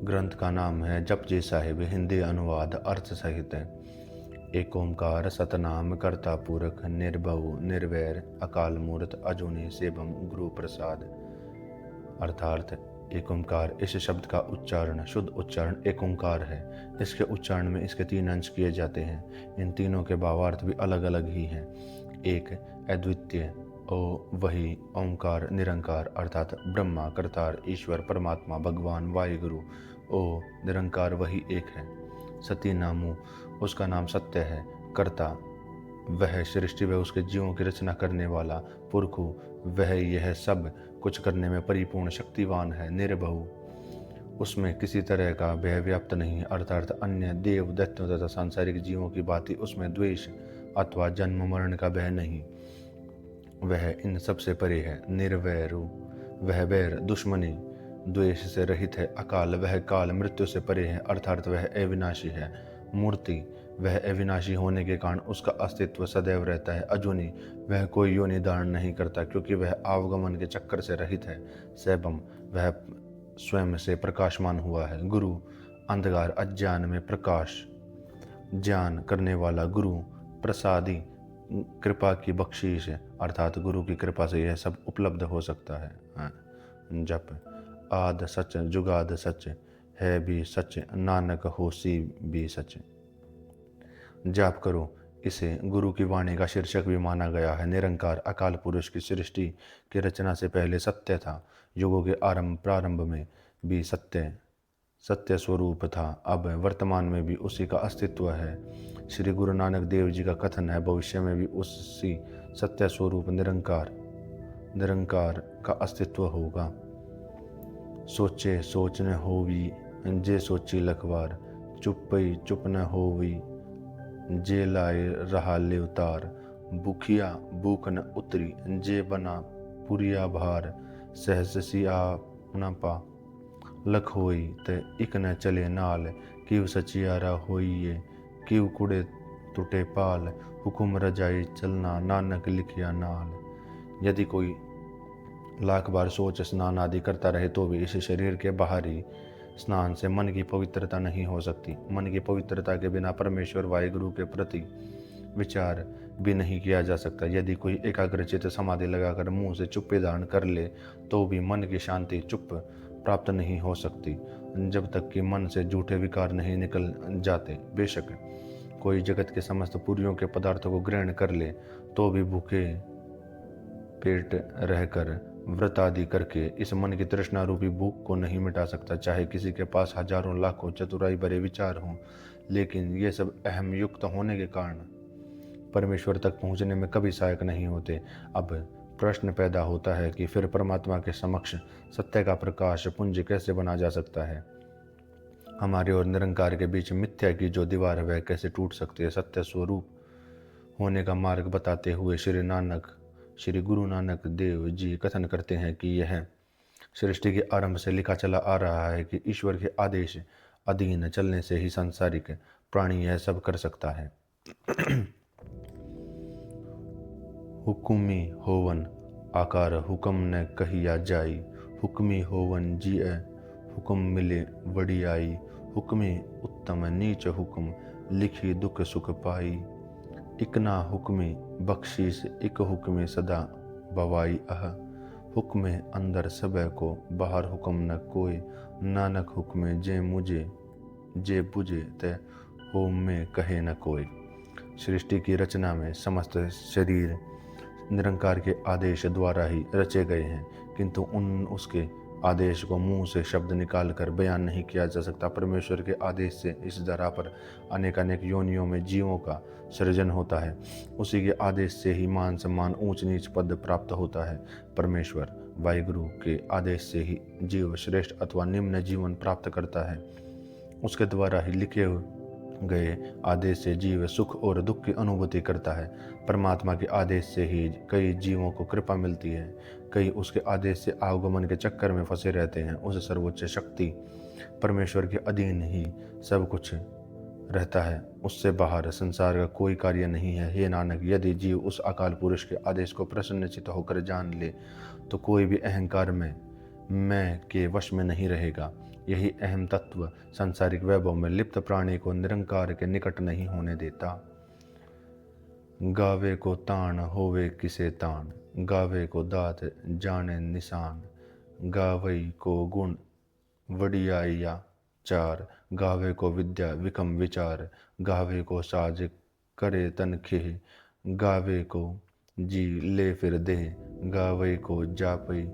ग्रंथ का नाम है जपजी साहिब, हिंदी अनुवाद अर्थ सहित। एक ओंकार सतनाम करता पुरख, निर्भव निर्वैर अकाल मूर्त, अजूनी सेवम गुरु प्रसाद। अर्थार्थ एक ओंकार, इस शब्द का उच्चारण शुद्ध उच्चारण एक ओंकार है। इसके उच्चारण में इसके 3 अंश किए जाते हैं। इन तीनों के भावार्थ भी अलग अलग ही हैं। एक अद्वितीय ओ वही ओंकार निरंकार अर्थात ब्रह्मा कर्तार ईश्वर परमात्मा भगवान वाहिगुरु। ओ निरंकार वही एक है। सती नामु उसका नाम सत्य है। कर्ता वह सृष्टि व उसके जीवों की रचना करने वाला। पुरखु वह यह सब कुछ करने में परिपूर्ण शक्तिवान है। निर्भव उसमें किसी तरह का भय व्याप्त नहीं, अर्थात अन्य देव दैत्यों तथा सांसारिक जीवों की भांति उसमें द्वेष अथवा जन्म मरण का भय नहीं, वह इन सब से परे है। निर्वैरु वह वैर दुश्मनी द्वेष से रहित है। अकाल वह काल मृत्यु से परे है, अर्थात वह अविनाशी है। मूर्ति वह अविनाशी होने के कारण उसका अस्तित्व सदैव रहता है। अजूनी वह कोई योनि धारण नहीं करता, क्योंकि वह आवागमन के चक्कर से रहित है। सैभम वह स्वयं से प्रकाशमान हुआ है। गुरु अंधकार अज्ञान में प्रकाश ज्ञान करने वाला। गुरु प्रसादी कृपा की बख्शीश है, अर्थात गुरु की कृपा से यह सब उपलब्ध हो सकता है। जप आद सच जुगाद सच, है भी सच नानक होसी भी सच। जाप करो, इसे गुरु की वाणी का शीर्षक भी माना गया है। निरंकार अकाल पुरुष की सृष्टि की रचना से पहले सत्य था। युगों के प्रारंभ में भी सत्य स्वरूप था। अब वर्तमान में भी उसी का अस्तित्व है। श्री गुरु नानक देव जी का कथन है, भविष्य में भी उसी सत्य स्वरूप निरंकार का अस्तित्व होगा। सोचे सोच न होवी जे सोची लखवार, चुपई चुप न होवी जे लाए रहा ले उतार। भूखिया भूख न उतरी जे बना पुरिया भार, सहससी आप न पा लख होई ते इक न चले नाल। किव सचियारा होइए किव कुड़े टूटे पाल, हुकुम रजाई चलना नानक लिखिया नाल। यदि कोई लाख बार सोच स्नान आदि करता रहे तो भी इस शरीर के बाहरी स्नान से मन की पवित्रता नहीं हो सकती। मन की पवित्रता के बिना परमेश्वर वाहिगुरु के प्रति विचार भी नहीं किया जा सकता। यदि कोई एकाग्रचित समाधि लगाकर मुंह से चुप्पी धारण कर ले तो भी मन की शांति चुप प्राप्त नहीं हो सकती, जब तक कि मन से झूठे विकार नहीं निकल जाते। बेशक कोई जगत के समस्त पुरियों के पदार्थों को ग्रहण कर ले तो भी भूखे पेट रहकर व्रत आदि करके इस मन की तृष्णा रूपी भूख को नहीं मिटा सकता। चाहे किसी के पास हजारों लाखों चतुराई भरे विचार हों, लेकिन ये सब अहम युक्त होने के कारण परमेश्वर तक पहुंचने में कभी सहायक नहीं होते। अब प्रश्न पैदा होता है कि फिर परमात्मा के समक्ष सत्य का प्रकाश पुंज कैसे बना जा सकता है। हमारे और निरंकार के बीच मिथ्या की जो दीवार है वह कैसे टूट सकती है। सत्य स्वरूप होने का मार्ग बताते हुए श्री गुरु नानक देव जी कथन करते हैं कि यह सृष्टि के आरंभ से लिखा चला आ रहा है कि ईश्वर के आदेश अधीन चलने से ही सांसारिक प्राणी यह सब कर सकता है। हुकुमी होवन आकार हुक्म न कहिया जाई, हुक्मी होवन जी हुक्म मिले वड़ी आई। हुक्मे उत्तम नीच हुक्म लिखी दुख सुख पाई, इकना हुक्मे बख्शीस इक हुक्मे सदा बवाई अह। हुक्मे अंदर सब को बाहर हुक्म न कोई, नानक हुक्मे जे मुझे जे बुझे ते हो में कहे न कोई। सृष्टि की रचना में समस्त शरीर निरंकार के आदेश द्वारा ही रचे गए हैं, किंतु उसके आदेश को मुंह से शब्द निकाल कर बयान नहीं किया जा सकता। परमेश्वर के आदेश से इस धरा पर अनेक अनेक योनियों में जीवों का सृजन होता है। उसी के आदेश से ही मान सम्मान ऊंच नीच पद प्राप्त होता है। परमेश्वर वाहिगुरु के आदेश से ही जीव श्रेष्ठ अथवा निम्न जीवन प्राप्त करता है। उसके द्वारा ही लिखे गए आदेश से जीव सुख और दुख की अनुभूति करता है। परमात्मा के आदेश से ही कई जीवों को कृपा मिलती है, कई उसके आदेश से आवागमन के चक्कर में फंसे रहते हैं। उस सर्वोच्च शक्ति परमेश्वर के अधीन ही सब कुछ रहता है, उससे बाहर संसार का कोई कार्य नहीं है। हे नानक, यदि जीव उस अकाल पुरुष के आदेश को प्रसन्नचित्त होकर जान ले तो कोई भी अहंकार में मैं के वश में नहीं रहेगा। यही अहम तत्व सांसारिक वैभव में लिप्त प्राणी को निरंकार के निकट नहीं होने देता। गावे को ताण होवे किसे ताण, गावे को दात जाने निशान, गावई को गुण वडियाइया चार, गावे को विद्या विकम विचार, गावे को साज करे तनखेह, गावे को जी ले फिर देह, गावे को जापई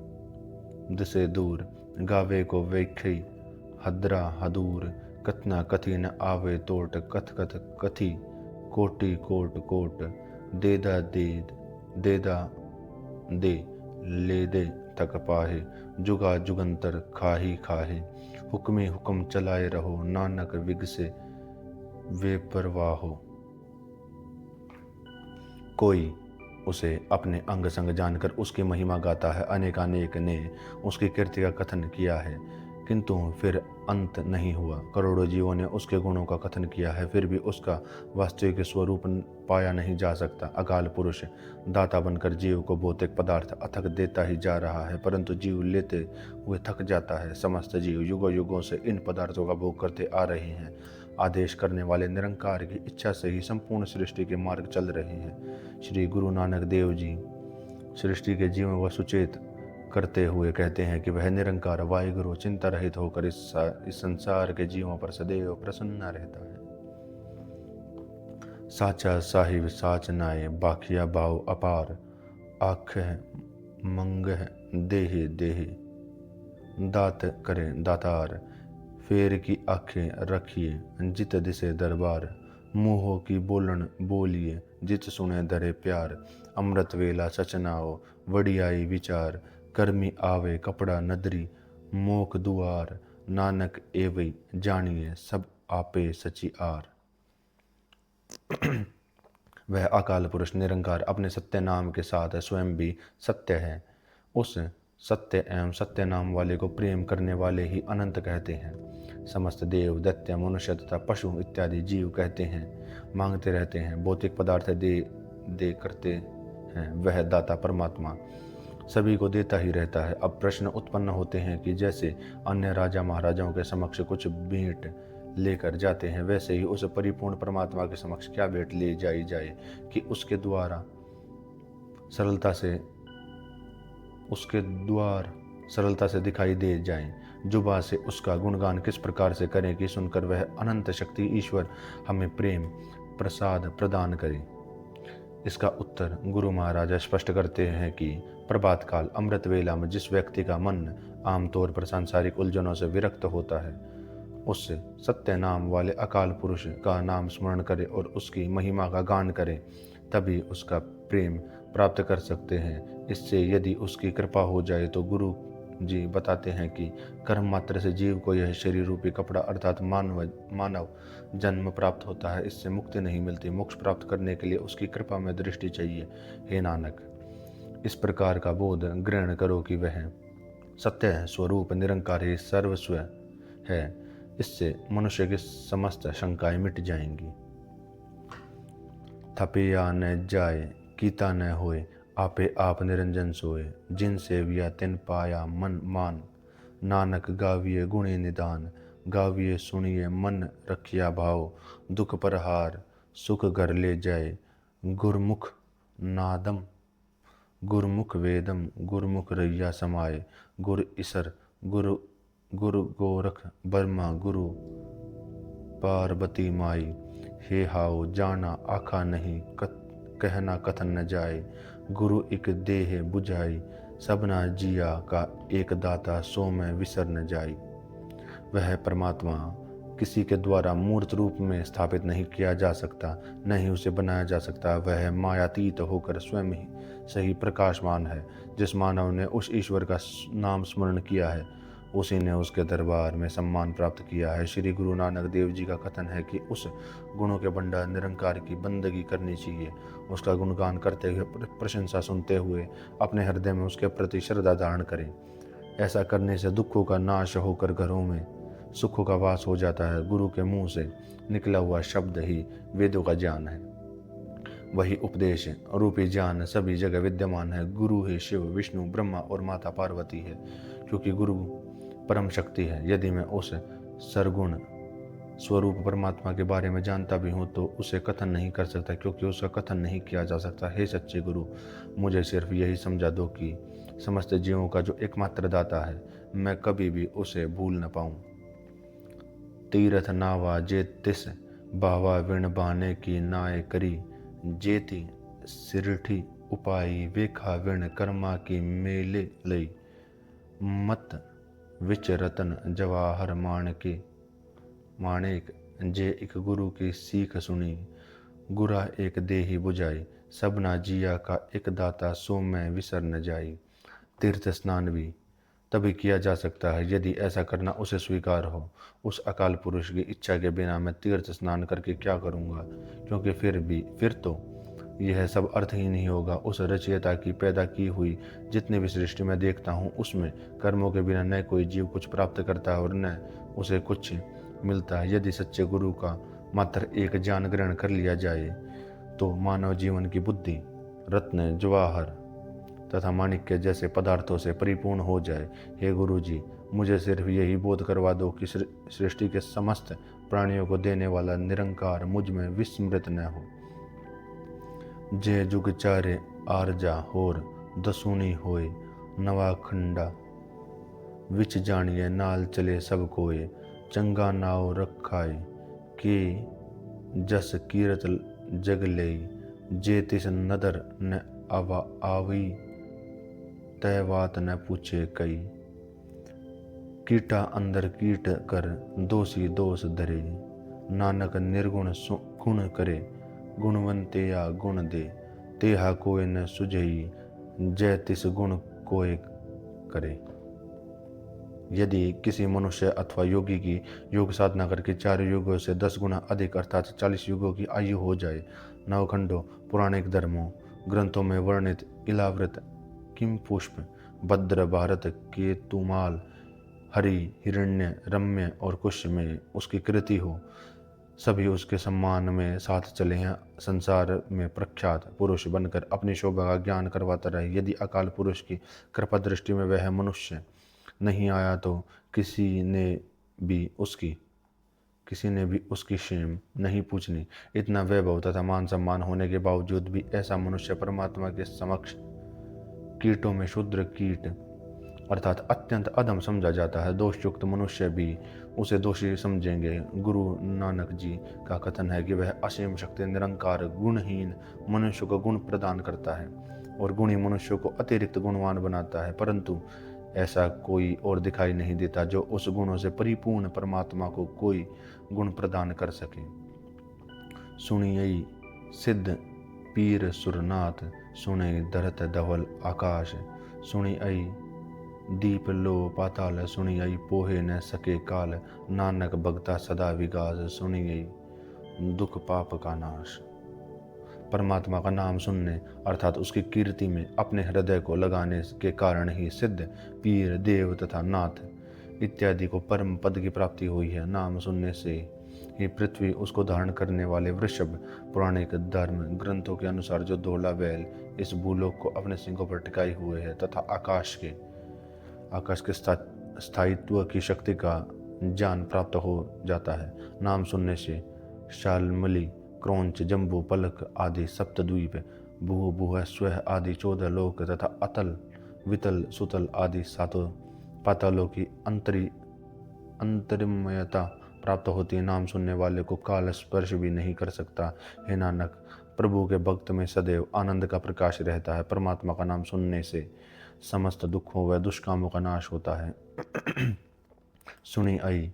दसे दूर, गावे को वैखई हदरा हदूर, कतना कथी न आवे तोट, कथ कथ कथी कोटि कोट कोट, देदा देद देदा दे ले दे तक पाहे, जुगा जुगंतर खाही खाहे, हुक्मी हुक्म चलाए रहो, नानक विगसे वे परवाहो। कोई उसे अपने अंग संग जानकर उसकी महिमा गाता है, अनेकानेक ने उसकी कीर्ति का कथन किया है, किंतु फिर अंत नहीं हुआ। करोड़ों जीवों ने उसके गुणों का कथन किया है, फिर भी उसका वास्तविक स्वरूप पाया नहीं जा सकता। अकाल पुरुष दाता बनकर जीव को भौतिक पदार्थ अथक देता ही जा रहा है, परंतु जीव लेते हुए थक जाता है। समस्त जीव युगों युगों से इन पदार्थों का भोग करते आ रहे हैं। आदेश करने वाले निरंकार की इच्छा से ही संपूर्ण सृष्टि के मार्ग चल रहे हैं। श्री गुरु नानक देव जी सृष्टि के जीवों को सुचेत करते हुए कहते हैं कि वह निरंकार वाहिगुरु चिंता रहित होकर इस संसार के जीवों पर सदैव प्रसन्न रहता है। साचा साहिब साच नाये, बाखिया भाव अपार, आख मंग देहे देहे, दात करे दातार, फेर की आंखें रखिए जित दिसे दरबार, मुँहों की बोलन बोलिए जित सुने धरे प्यार, अमृत वेला सचनाओ वडियाई विचार, कर्मी आवे कपड़ा नदरी मोक दुआर, नानक एवं जानिए सब आपे सची आर। वह अकाल पुरुष निरंकार अपने सत्य नाम के साथ स्वयं भी सत्य है। उस सत्य एवं सत्य नाम वाले को प्रेम करने वाले ही अनंत कहते हैं। समस्त देव दैत्य मनुष्य तथा पशु इत्यादि जीव कहते हैं, मांगते रहते हैं, भौतिक पदार्थ दे करते हैं। वह दाता परमात्मा सभी को देता ही रहता है। अब प्रश्न उत्पन्न होते हैं कि जैसे अन्य राजा महाराजाओं के समक्ष कुछ भेंट लेकर जाते हैं, वैसे ही उस परिपूर्ण परमात्मा के समक्ष क्या भेंट ले जाई जाए कि उसके द्वार सरलता से दिखाई दे जाएं। जुबा से उसका गुणगान किस प्रकार से करें कि सुनकर वह अनंत शक्ति ईश्वर हमें प्रेम प्रसाद प्रदान करे। इसका उत्तर गुरु महाराज स्पष्ट करते हैं कि प्रभात काल अमृत वेला में जिस व्यक्ति का मन आमतौर पर सांसारिक उलझनों से विरक्त होता है, उस सत्य नाम वाले अकाल पुरुष का नाम स्मरण करे और उसकी महिमा का गान करे, तभी उसका प्रेम प्राप्त कर सकते हैं। इससे यदि उसकी कृपा हो जाए तो गुरु जी बताते हैं कि कर्म मात्र से जीव को यह शरीर रूपी कपड़ा अर्थात मानव जन्म प्राप्त होता है। इससे मुक्ति नहीं मिलती। मोक्ष प्राप्त करने के लिए उसकी कृपा में दृष्टि चाहिए। हे नानक, इस प्रकार का बोध ग्रहण करो कि वह सत्य स्वरूप निरंकार ही सर्वस्व है। इससे मनुष्य की समस्त शंकाएं मिट जाएंगी। थपिया न जाए कीता न होए, आपे आप निरंजन सोए, जिन सेविया तिन पाया मन मान, नानक गाविये गुणे निदान, गाविये सुनिए मन रखिया भाव, दुख पर हार सुख घर ले जाए, गुरमुख नादम गुरमुख वेदम, गुरमुख रैया समाये, गुर ईसर गुरु गोरख ब्रह्मा, गुरु पार्वती माई, हे हाओ जाना आखा नहीं, कहना कथन न जाए, गुरु एक देह बुझाई, सबना जिया का एक दाता, सो में विसर न जाई। वह परमात्मा किसी के द्वारा मूर्त रूप में स्थापित नहीं किया जा सकता, न ही उसे बनाया जा सकता। वह मायातीत होकर स्वयं ही सही प्रकाशमान है। जिस मानव ने उस ईश्वर का नाम स्मरण किया है, उसी ने उसके दरबार में सम्मान प्राप्त किया है। श्री गुरु नानक देव जी का कथन है कि उस गुणों के भंडार निरंकार की बंदगी करनी चाहिए। उसका गुणगान करते हुए, प्रशंसा सुनते हुए अपने हृदय में उसके प्रति श्रद्धा धारण करें। ऐसा करने से दुखों का नाश होकर घरों में सुखों का वास हो जाता है। गुरु के मुंह से निकला हुआ शब्द ही वेदों का ज्ञान है। वही उपदेश रूपी ज्ञान सभी जगह विद्यमान है। गुरु ही शिव, विष्णु, ब्रह्मा और माता पार्वती है, क्योंकि गुरु परम शक्ति है। यदि मैं उस सरगुण स्वरूप परमात्मा के बारे में जानता भी हूँ तो उसे कथन नहीं कर सकता, क्योंकि उसका कथन नहीं किया जा सकता। हे सच्चे गुरु, मुझे सिर्फ यही समझा दो कि समस्त जीवों का जो एकमात्र दाता है, मैं कभी भी उसे भूल न पाऊँ। तीरथ नावा जे तिस बावा विण बाने की नाय करी, जेति सिरठी उपाई वेखा विण कर्मा की मेले लई, मत विच रतन जवाहर माणिक जे एक गुरु की सीख सुनी, गुरा एक देही बुझाई, सबना जिया का एक दाता सो मैं विसर न जाई। तीर्थ स्नान भी तभी किया जा सकता है यदि ऐसा करना उसे स्वीकार हो। उस अकाल पुरुष की इच्छा के बिना मैं तीर्थ स्नान करके क्या करूँगा, क्योंकि फिर तो यह सब अर्थहीन ही होगा। उस रचयिता की पैदा की हुई जितनी भी सृष्टि में देखता हूँ, उसमें कर्मों के बिना न कोई जीव कुछ प्राप्त करता है और न उसे कुछ मिलता है। यदि सच्चे गुरु का मात्र एक ज्ञान ग्रहण कर लिया जाए तो मानव जीवन की बुद्धि रत्न जवाहर तथा माणिक्य जैसे पदार्थों से परिपूर्ण हो जाए। हे गुरु जी, मुझे सिर्फ यही बोध करवा दो कि सृष्टि के समस्त प्राणियों को देने वाला निरंकार मुझ में विस्मृत न हो। जे जुग चारे आरजा होर दसूनी होए, नवा खंडा विच जानिए नाल चले सब कोए, चंगा नाव रखाए के जस कीरत जग लेई, जे तिस नदर न आवी तय बात न पूछे कई, कीटा अंदर कीट कर दोषी दोष धरे, नानक निर्गुण गुण करे, गुणवंते या गुण दे, तेहा कोय न सुझई, जय तिस गुण कोय करे। यदि किसी मनुष्य अथवा योगी की योग साधना करके 4 युगों से 10 गुना अधिक अर्थात 40 युगों की आयु हो जाए, नवखंडों पौराणिक धर्मों ग्रंथों में वर्णित इलाव्रत किम पुष्प भद्र भारत केतुमाल हरि हिरण्य रम्य और कुश में उसकी कृति हो, सभी उसके सम्मान में साथ चले हैं, संसार में प्रख्यात पुरुष बनकर अपनी शोभा का ज्ञान करवाता रहे। यदि अकाल पुरुष की कृपा दृष्टि में वह मनुष्य नहीं आया तो किसी ने भी उसकी क्षेम नहीं पूछनी। इतना वैभव तथा मान सम्मान होने के बावजूद भी ऐसा मनुष्य परमात्मा के समक्ष कीटों में शूद्र कीट अर्थात अत्यंत अधम समझा जाता है। दोषयुक्त मनुष्य भी उसे दोषी समझेंगे। गुरु नानक जी का कथन है कि वह असीम शक्ति निरंकार गुणहीन मनुष्य को गुण प्रदान करता है और गुणी मनुष्य को अतिरिक्त गुणवान बनाता है, परंतु ऐसा कोई और दिखाई नहीं देता जो उस गुणों से परिपूर्ण परमात्मा को कोई गुण प्रदान कर सके। सुनियई सिद्ध पीर सुरनाथ, सुने धरत धवल आकाश, सुनियई दीप लो पाताल, सुनियई पोहे न सके काल, नानक भगता सदा विगास, सुनियई दुख पाप का नाश। परमात्मा का नाम सुनने अर्थात उसकी कीर्ति में अपने हृदय को लगाने के कारण ही सिद्ध पीर देव तथा नाथ इत्यादि को परम पद की प्राप्ति हुई है। नाम सुनने से ही पृथ्वी उसको धारण करने वाले वृषभ पौराणिक धर्म ग्रंथों के अनुसार जो धोला बैल इस भूलोक को अपने सिंगों पर टिकाए हुए है तथा आकाश के स्थायित्व की शक्ति का ज्ञान प्राप्त हो जाता है। नाम सुनने से शालमली क्रौंच जम्बू पलक आदि सप्तद्वीप भू भुह स्व आदि 14 लोक तथा अतल वितल सुतल आदि 7 पातालों की अंतरिमयता प्राप्त होती है। नाम सुनने वाले को काल स्पर्श भी नहीं कर सकता। हे नानक, प्रभु के भक्त में सदैव आनंद का प्रकाश रहता है। परमात्मा का नाम सुनने से समस्त दुखों व दुष्कामों का नाश होता है। सुनी आई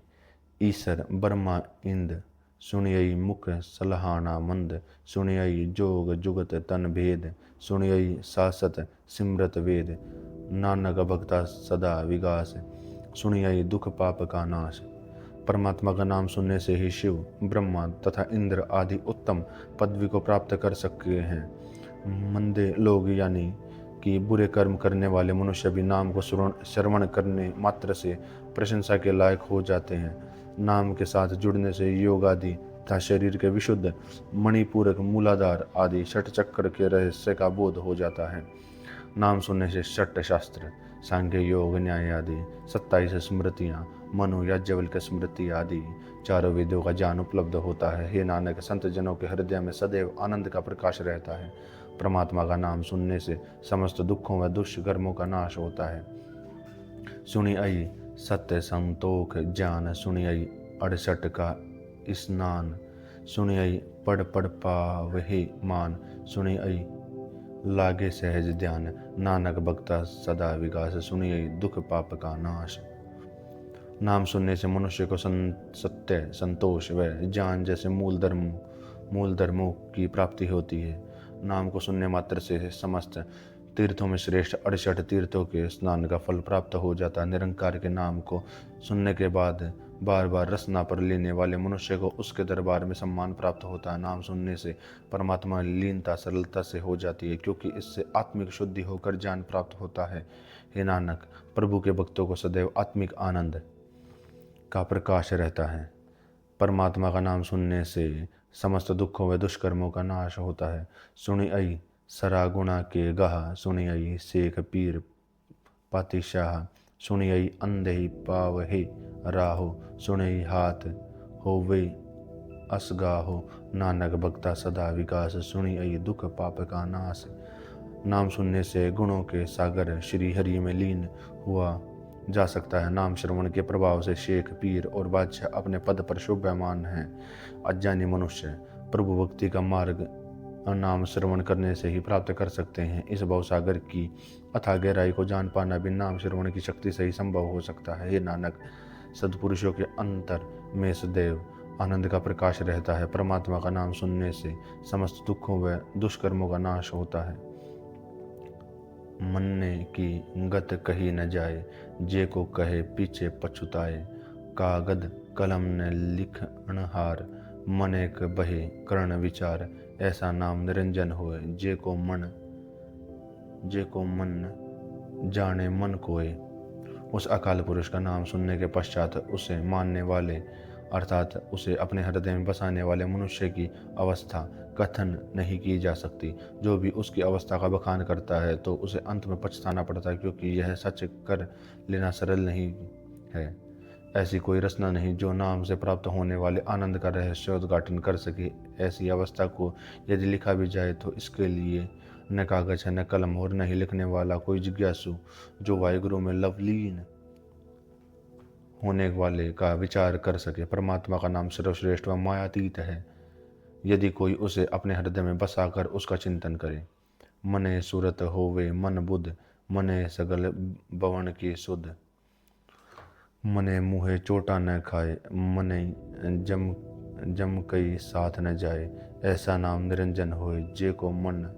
ईसर ब्रह्मा इंद, सुनियई मुख सलहाना मंद, सुनियई जोग जुगत तन भेद, सुनियई सासत सिमरत वेद, नानक भक्ता सदा विगास, सुनियई दुख पाप का नाश। परमात्मा का नाम सुनने से ही शिव ब्रह्मा तथा इंद्र आदि उत्तम पदवी को प्राप्त कर सकते हैं। मंदे लोग यानी कि बुरे कर्म करने वाले मनुष्य भी नाम को श्रवण करने मात्र से प्रशंसा के लायक हो जाते हैं। नाम के साथ जुड़ने से योग आदि तथा शरीर के विशुद्ध मणिपूरक मूलाधार आदि षट चक्र के रहस्य का बोध हो जाता है। नाम सुनने से षट शास्त्र सांख्य योग न्याय आदि 27 स्मृतियाँ, मनु याज्ञवल्क्य स्मृति आदि चारों वेदों का ज्ञान उपलब्ध होता है। हे नानक, संत जनों के हृदय में सदैव आनंद का प्रकाश रहता है। परमात्मा का नाम सुनने से समस्त दुखों व दुष्कर्मों का नाश होता है। सुनियई सत्य संतोख ज्ञान, सुनियई 68 का स्नान, सुनियई पढ़ पढ़ पावहि मान, सुनियई लागे सहज ध्यान, नानक भक्ता सदा विकास, सुनियई दुख पाप का नाश। नाम सुनने से मनुष्य को सत्य, संतोष व ज्ञान जैसे मूल धर्मों की प्राप्ति होती है। नाम को सुनने मात्र से समस्त तीर्थों में श्रेष्ठ 68 तीर्थों के स्नान का फल प्राप्त हो जाता है। निरंकार के नाम को सुनने के बाद बार बार रसना पर लेने वाले मनुष्य को उसके दरबार में सम्मान प्राप्त होता है। नाम सुनने से परमात्मा लीनता सरलता से हो जाती है, क्योंकि इससे आत्मिक शुद्धि होकर ज्ञान प्राप्त होता है। हे नानक, प्रभु के भक्तों को सदैव आत्मिक आनंद का प्रकाश रहता है। परमात्मा का नाम सुनने से समस्त दुखों व दुष्कर्मों का नाश होता है। सुनियई सरा गुणा के गाह, सुनियई शेख पीर पातिशाह, सुनियई अंधे पावहे राहो, सुनियई हाथ होवे असगाहो, नानक भक्ता सदा विकास, सुनियई दुख पाप का नाश। नाम सुनने से गुणों के सागर श्री हरि में लीन हुआ जा सकता है। नाम श्रवण के प्रभाव से शेख पीर और बादशाह अपने पद पर शोभायमान हैं। अज्ञानी मनुष्य प्रभु भक्ति का मार्ग नाम श्रवण करने से ही प्राप्त कर सकते हैं। इस भवसागर की अथाह गहराई को जान पाना भी नाम श्रवण की शक्ति से ही संभव हो सकता है। हे नानक, सद्पुरुषों के अंतर में सदैव आनंद का प्रकाश रहता है। परमात्मा का नाम सुनने से समस्त दुखों व दुष्कर्मों का नाश होता है। मन्ने की गत कही न जाए, जे को कहे पीछे पछुताए, कागद कलम ने लिखनहार, मनेक बहे कर्ण विचार, ऐसा नाम निरंजन होए, जे को मन जाने मन कोय। उस अकाल पुरुष का नाम सुनने के पश्चात उसे मानने वाले अर्थात उसे अपने हृदय में बसाने वाले मनुष्य की अवस्था कथन नहीं की जा सकती। जो भी उसकी अवस्था का बखान करता है तो उसे अंत में पछताना पड़ता है, क्योंकि यह सच कर लेना सरल नहीं है। ऐसी कोई रचना नहीं जो नाम से प्राप्त होने वाले आनंद का रहस्योद्घाटन कर सके। ऐसी अवस्था को यदि लिखा भी जाए तो इसके लिए न कागज है, न कलम और न ही लिखने वाला कोई जिज्ञासु जो वायुगुरु में लवलीन होने वाले का विचार कर सके। परमात्मा का नाम सर्वश्रेष्ठ व मायातीत है। यदि कोई उसे अपने हृदय में बसाकर उसका चिंतन करे। मने सूरत होवे मन बुध, मने सगल भवन की सुध, मने मुँहे चोटा न खाए, मने जम कई साथ न जाए, ऐसा नाम निरंजन होए, जे को मन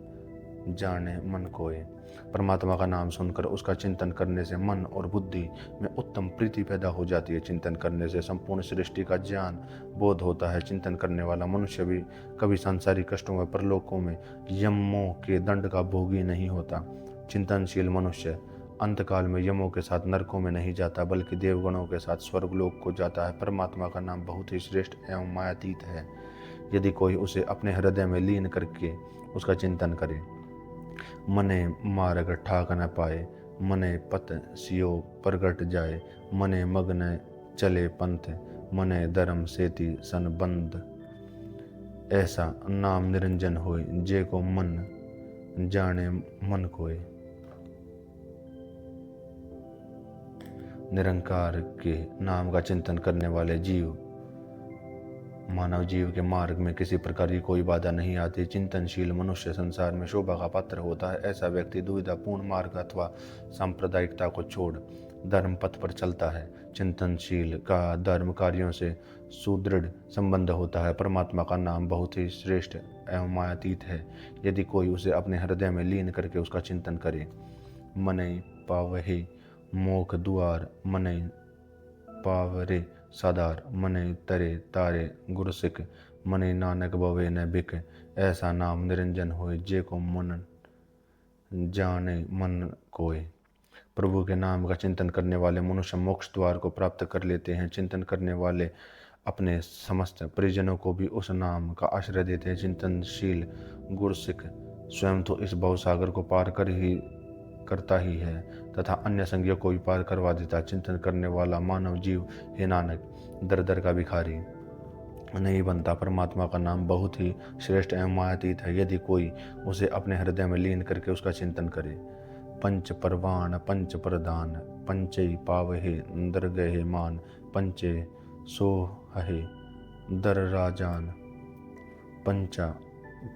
जाने मन कोय। परमात्मा का नाम सुनकर उसका चिंतन करने से मन और बुद्धि में उत्तम प्रीति पैदा हो जाती है। चिंतन करने से संपूर्ण सृष्टि का ज्ञान बोध होता है। चिंतन करने वाला मनुष्य भी कभी सांसारिक कष्टों व परलोकों में यमों के दंड का भोगी नहीं होता। चिंतनशील मनुष्य अंतकाल में यमों के साथ नरकों में नहीं जाता, बल्कि देवगणों के साथ स्वर्गलोक को जाता है। परमात्मा का नाम बहुत ही श्रेष्ठ एवं मायातीत है। यदि कोई उसे अपने हृदय में लीन करके उसका चिंतन करे। मने मार्ग ठाक न पाए, मने पत सियो प्रगट जाए, मने मग्न चले पंथ, मने धर्म सेति संबंध, ऐसा नाम निरंजन होए, जे को मन जाने मन कोय। निरंकार के नाम का चिंतन करने वाले मानव जीव के मार्ग में किसी प्रकार की कोई बाधा नहीं आती। चिंतनशील मनुष्य संसार में शोभा का पात्र होता है। ऐसा व्यक्ति दुविधापूर्ण मार्ग अथवा सांप्रदायिकता को छोड़ धर्म पथ पर चलता है। चिंतनशील का धर्म कार्यों से सुदृढ़ संबंध होता है। परमात्मा का नाम बहुत ही श्रेष्ठ एवं मायातीत है। यदि कोई उसे अपने हृदय में लीन करके उसका चिंतन करे। मनई पावहे मोख दुआर, मनई पावरे सादार, मने तरे तारे गुरसिक, मने नानक भवे न बिक, ऐसा नाम निरंजन होए, जे को मन जाने मन कोय। प्रभु के नाम का चिंतन करने वाले मनुष्य मोक्ष द्वार को प्राप्त कर लेते हैं। चिंतन करने वाले अपने समस्त परिजनों को भी उस नाम का आश्रय देते हैं। चिंतनशील गुरसिक स्वयं तो इस भवसागर को पार करता ही है, तथा अन्य संज्ञा को भी पार करवा देता। चिंतन करने वाला मानव जीव, हे नानक, दर दर का भिखारी नहीं बनता। परमात्मा का नाम बहुत ही श्रेष्ठ एवं मायातीत है। यदि कोई उसे अपने हृदय में लीन करके उसका चिंतन करे। पंच परवान पंच प्रदान, पंचई पावहे दरगहे मान, पंचे सोहे दर राजान, पंचा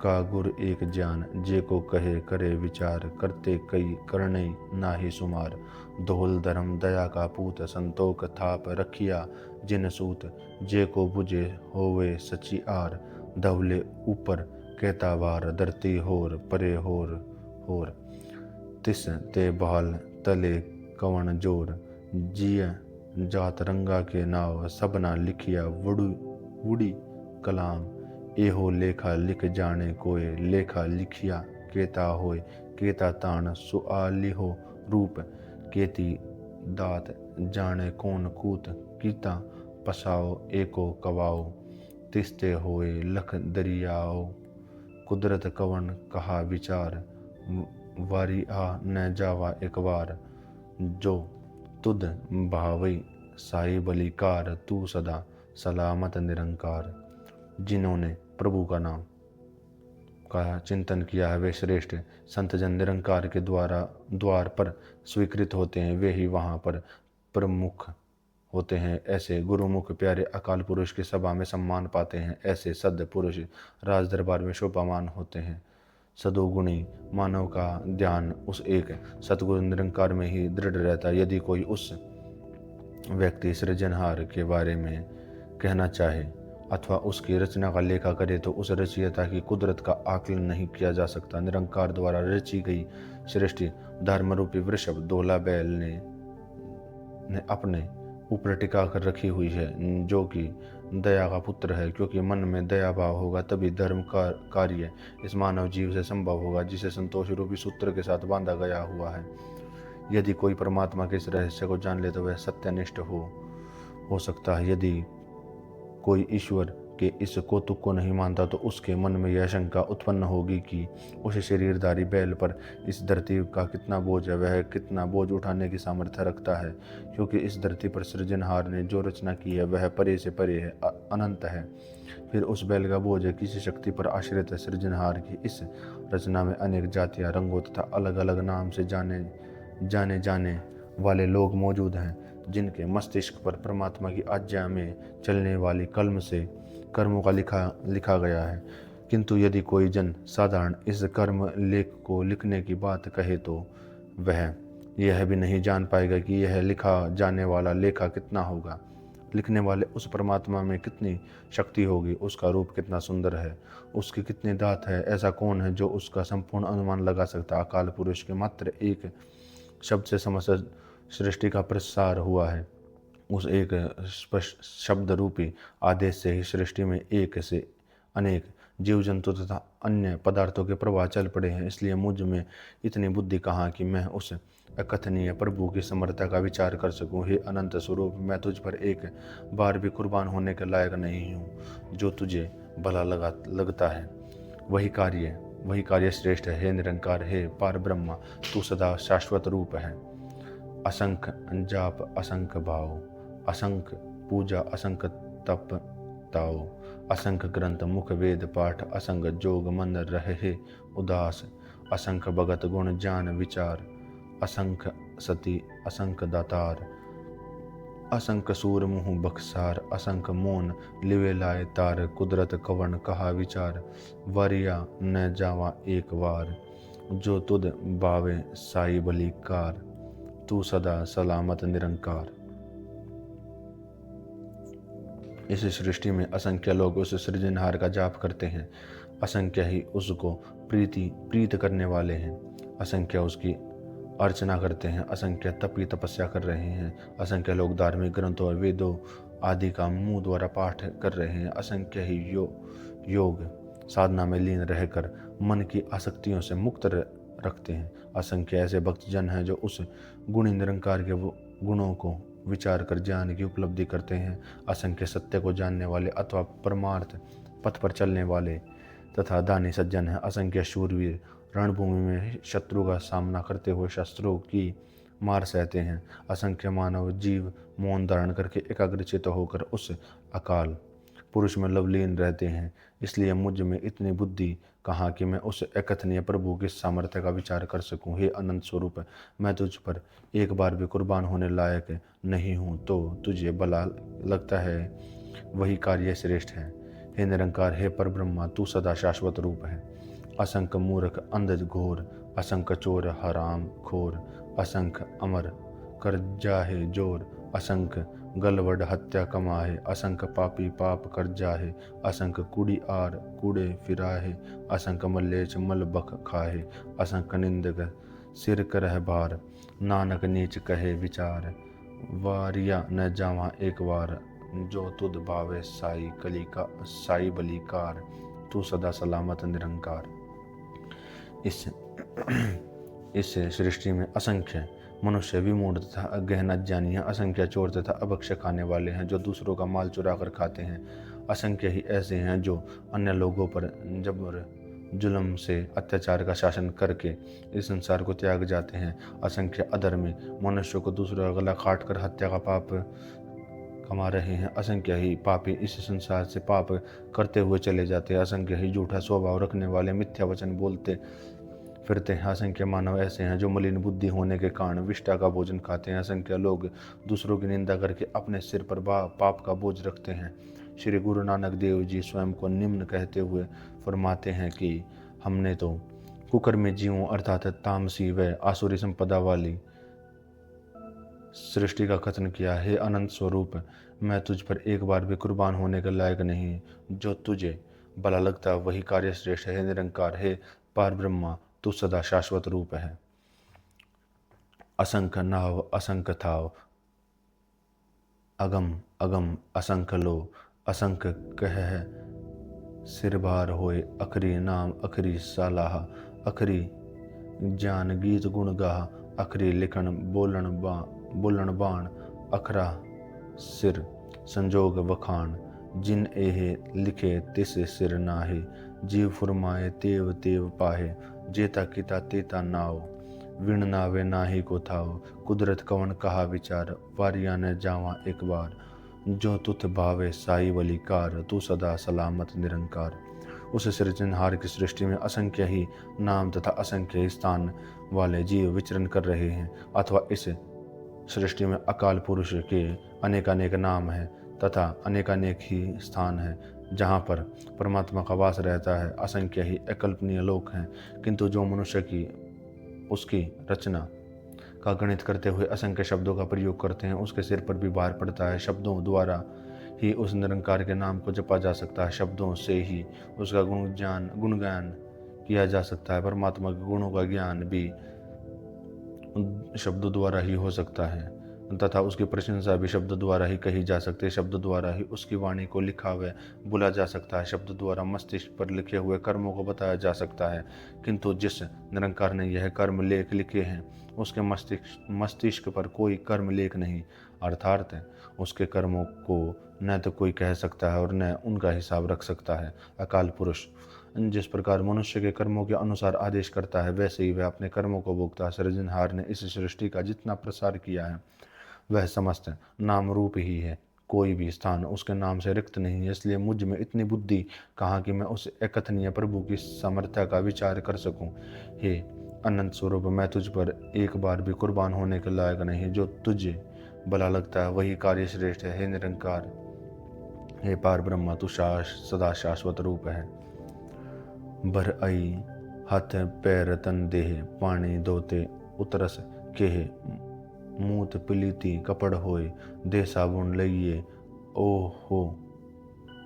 का गुर एक ज्ञान, जे को कहे करे विचार, करते कई करने नाहि सुमार। दोहल धर्म दया का पूत, संतोख थाप रखिया जिन सूत, जे को बुझे होवे सची आर, धवले ऊपर कहता वार, धरती होर परे होर होर, तिस ते बहाल तले कवन जोर, जिय जात रंगा के नाव, सबना लिखिया वुड़ी कलाम, एहो लेखा लिख जाने कोय, लेखा लिखिया केता होय, केता तान सुआलिहो रूप, केती दात जाने कौन कूत, कीता पसाओ एको कवाओ, तिस्ते होए लख दरियाओ, कुदरत कवन कहा विचार, वारी आ न जावा एक बार, जो तुद भावई साई बलिकार, तू सदा सलामत निरंकार। जिन्होंने प्रभु का नाम का चिंतन किया है वे श्रेष्ठ संत जन निरंकार के द्वार पर स्वीकृत होते हैं, वे ही वहाँ पर प्रमुख होते हैं। ऐसे गुरुमुख प्यारे अकाल पुरुष की सभा में सम्मान पाते हैं। ऐसे सद पुरुष राज दरबार में शोभामान होते हैं। सदोगुणी मानव का ध्यान उस एक सतगुरु निरंकार में ही दृढ़ रहता है। यदि कोई उस व्यक्ति सृजनहार के बारे में कहना चाहे अथवा उसकी रचना का लेखा करे तो उस रचयिता की कुदरत का आकलन नहीं किया जा सकता। निरंकार द्वारा रची गई सृष्टि धर्मरूपी वृषभ दोला बैल ने अपने ऊपर टिका कर रखी हुई है, जो कि दया का पुत्र है। क्योंकि मन में दया भाव होगा तभी धर्म का कार्य इस मानव जीव से संभव होगा, जिसे संतोष रूपी सूत्र के साथ बांधा गया हुआ है। यदि कोई परमात्मा के इस रहस्य को जान ले तो वह सत्यनिष्ठ हो सकता है। यदि कोई ईश्वर के इस कौतुक को नहीं मानता तो उसके मन में यह शंका उत्पन्न होगी कि उस शरीरधारी बैल पर इस धरती का कितना बोझ है, वह कितना बोझ उठाने की सामर्थ्य रखता है। क्योंकि इस धरती पर सृजनहार ने जो रचना की है वह परे से परे है, अनंत है। फिर उस बैल का बोझ किसी शक्ति पर आश्रित है। सृजनहार की इस रचना में अनेक जातियां, रंगों तथा अलग अलग नाम से जाने वाले लोग मौजूद हैं, जिनके मस्तिष्क पर परमात्मा की आज्ञा में चलने वाली कलम से कर्मों का लिखा गया है। किंतु यदि कोई जन साधारण इस कर्म लेख को लिखने की बात कहे तो वह यह भी नहीं जान पाएगा कि यह लिखा जाने वाला लेखा कितना होगा, लिखने वाले उस परमात्मा में कितनी शक्ति होगी, उसका रूप कितना सुंदर है, उसकी कितनी दात है। ऐसा कौन है जो उसका संपूर्ण अनुमान लगा सकता। अकाल पुरुष के मात्र एक शब्द से समस्त सृष्टि का प्रसार हुआ है। उस एक स्पष्ट शब्द रूपी आदेश से ही सृष्टि में एक से अनेक जीव जंतु तथा अन्य पदार्थों के प्रवाह चल पड़े हैं। इसलिए मुझ में इतनी बुद्धि कहाँ कि मैं उस अकथनीय प्रभु की समर्था का विचार कर सकूं। हे अनंत स्वरूप, मैं तुझ पर एक बार भी कुर्बान होने के लायक नहीं हूँ। जो तुझे भला लगता है वही कार्य श्रेष्ठ है। हे निरंकार, हे पार ब्रह्मा, तू सदा शाश्वत रूप है। असंख्य जाप, असंख्य भाव, असंख्य पूजा, असंख्य तप ताओ, असंख्य ग्रंथ मुख वेद पाठ, असंख्य जोग मन रहे उदास, असंख्य भगत गुण ज्ञान विचार, असंख्य सती, असंख्य दातार, असंख्य सूर मुँह बक्सार, असंख्य मौन लिवे लाए तार, कुदरत कवन कहा विचार, वरिया न जावा एक बार, जो तुद बावे साई बलिकार, तू सदा सलामत निरंकार। इस सृष्टि में असंख्य लोग उस सृजनहार का जाप करते हैं, असंख्य ही उसको प्रीत करने वाले हैं, असंख्य उसकी अर्चना करते हैं, असंख्य तपस्या कर रहे हैं, असंख्य लोग धार्मिक ग्रंथों और वेदों आदि का मुंह द्वारा पाठ कर रहे हैं, असंख्य ही योग साधना में लीन रहकर मन की आसक्तियों से मुक्त रखते हैं, असंख्य ऐसे भक्तजन हैं जो उस गुणी निरंकार के गुणों को विचार कर ज्ञान की उपलब्धि करते हैं, असंख्य सत्य को जानने वाले अथवा परमार्थ पथ पर चलने वाले तथा दानी सज्जन हैं, असंख्य शूरवीर रणभूमि में शत्रु का सामना करते हुए शस्त्रों की मार सहते हैं। असंख्य मानव जीव मौन धारण करके एकाग्रचित्त होकर उस अकाल पुरुष में लवलीन रहते हैं। इसलिए मुझ में इतनी बुद्धि कहाँ कि मैं उस अकथनीय प्रभु के सामर्थ्य का विचार कर सकूं। हे अनंत स्वरूप, मैं तुझ पर एक बार भी कुर्बान होने लायक नहीं हूँ, तो तुझे भला लगता है वही कार्य श्रेष्ठ है। हे निरंकार, हे परब्रह्मा, तू सदा शाश्वत रूप है। असंख्य मूर्ख अंध घोर, असंख्य चोर हराम खोर, असंख्य अमर कर जाहे जोर, असंख्य गलवड हत्या कमाहे, असंख्य पापी पाप कर जाहे, असंख्य कुड़ी आर कूड़े फिराहे, असंख्य मल्लेच मल बख खाहे, असंख्य निंदक सिर करह भार, नानक नीच कहे विचार, वारिया न जावा एक बार, जो तुद भावे साई कली का साई बलिकार, तू सदा सलामत निरंकार। इस सृष्टि में असंख्य मनुष्य विमूढ़ तथा गहन अज्ञानी हैं, असंख्य चोर तथा अभक्ष्य खाने वाले हैं जो दूसरों का माल चुरा कर खाते हैं, असंख्य ही ऐसे हैं जो अन्य लोगों पर जबर जुल्म से अत्याचार का शासन करके इस संसार को त्याग जाते हैं, असंख्य अधर्मी मनुष्यों को दूसरों का गला काट कर हत्या का पाप कमा रहे हैं, असंख्य ही पापी इस संसार से पाप करते हुए चले जाते हैं, असंख्य ही झूठा स्वभाव रखने वाले मिथ्या वचन बोलते फिरते हैं, असंख्य मानव ऐसे हैं जो मलिन बुद्धि होने के कारण विष्टा का भोजन खाते हैं, असंख्य लोग दूसरों की निंदा करके अपने सिर पर पाप का बोझ रखते हैं। श्री गुरु नानक देव जी स्वयं को निम्न कहते हुए फरमाते हैं कि हमने तो कुकर्मी जीवों अर्थात तामसी व आसुरी संपदा वाली सृष्टि का कथन किया। हे अनंत स्वरूप, मैं तुझ पर एक बार भी कुर्बान होने के लायक नहीं, जो तुझे भला लगता वही कार्य श्रेष्ठ है। निरंकार, हे पार ब्रह्मा, तू सदा शाश्वत रूप है। असंख्य नाव असंख्य थाव, अगम अगम असंख्य लो, असंख्य कह सिर बार होए, अखरी नाम अखरी सालाह, अखरी ज्ञान गीत गुण गाह, अखरी लिखन बोलन बाण, अखरा सिर संजोग वखान, जिन एहे लिखे तिस सिर नाहे, जीव फुरमाए तेव तेव पाहे, जेता किता तेता नाव, विण नावे नाही को थाव, कुदरत कवन कहा विचार, वारिया न जावा एक बार, जो तुथ भावे साई वलिकार, तू सदा सलामत निरंकार। उस सृजनहार की सृष्टि में असंख्य ही नाम तथा असंख्य ही स्थान वाले जीव विचरण कर रहे हैं, अथवा इस सृष्टि में अकाल पुरुष के अनेकानेक नाम हैं तथा अनेकानेक ही स्थान हैं जहाँ पर परमात्मा का वास रहता है। असंख्य ही अकल्पनीय लोक हैं, किंतु जो मनुष्य की उसकी रचना का गणित करते हुए असंख्य शब्दों का प्रयोग करते हैं, उसके सिर पर भी भार पड़ता है। शब्दों द्वारा ही उस निरंकार के नाम को जपा जा सकता है, शब्दों से ही उसका गुणगान किया जा सकता है। परमात्मा के गुणों का ज्ञान भी शब्दों द्वारा ही हो सकता है तथा उसकी प्रशंसा भी शब्द द्वारा ही कही जा सकती है। शब्द द्वारा ही उसकी वाणी को लिखा व बोला जा सकता है। शब्द द्वारा मस्तिष्क पर लिखे हुए कर्मों को बताया जा सकता है, किंतु जिस निरंकार ने यह कर्म लेख लिखे हैं उसके मस्तिष्क पर कोई कर्म लेख नहीं, अर्थात उसके कर्मों को न तो कोई कह सकता है और न उनका हिसाब रख सकता है। अकाल पुरुष जिस प्रकार मनुष्य के कर्मों के अनुसार आदेश करता है, वैसे ही वह अपने कर्मों को भोगता है। सृजनहार ने इस सृष्टि का जितना प्रसार किया है वह समस्त नाम रूप ही है, कोई भी स्थान उसके नाम से रिक्त नहीं है। इसलिए मुझ में इतनी बुद्धि कहाँ कि मैं उस अकथनीय प्रभु की सामर्थ्य का विचार कर सकूं। हे अनंत स्वरूप, मैं तुझ पर एक बार भी कुर्बान होने के लायक नहीं, जो तुझे भला लगता है वही कार्य श्रेष्ठ है। हे निरंकार, हे पार ब्रह्मा, तू सदा शाश्वत रूप है। भर आई हाथ पैर तन देह, पानी धोते उतरस केह, मूत पिलीती कपड़ होए, दे साबुन लइए ओ हो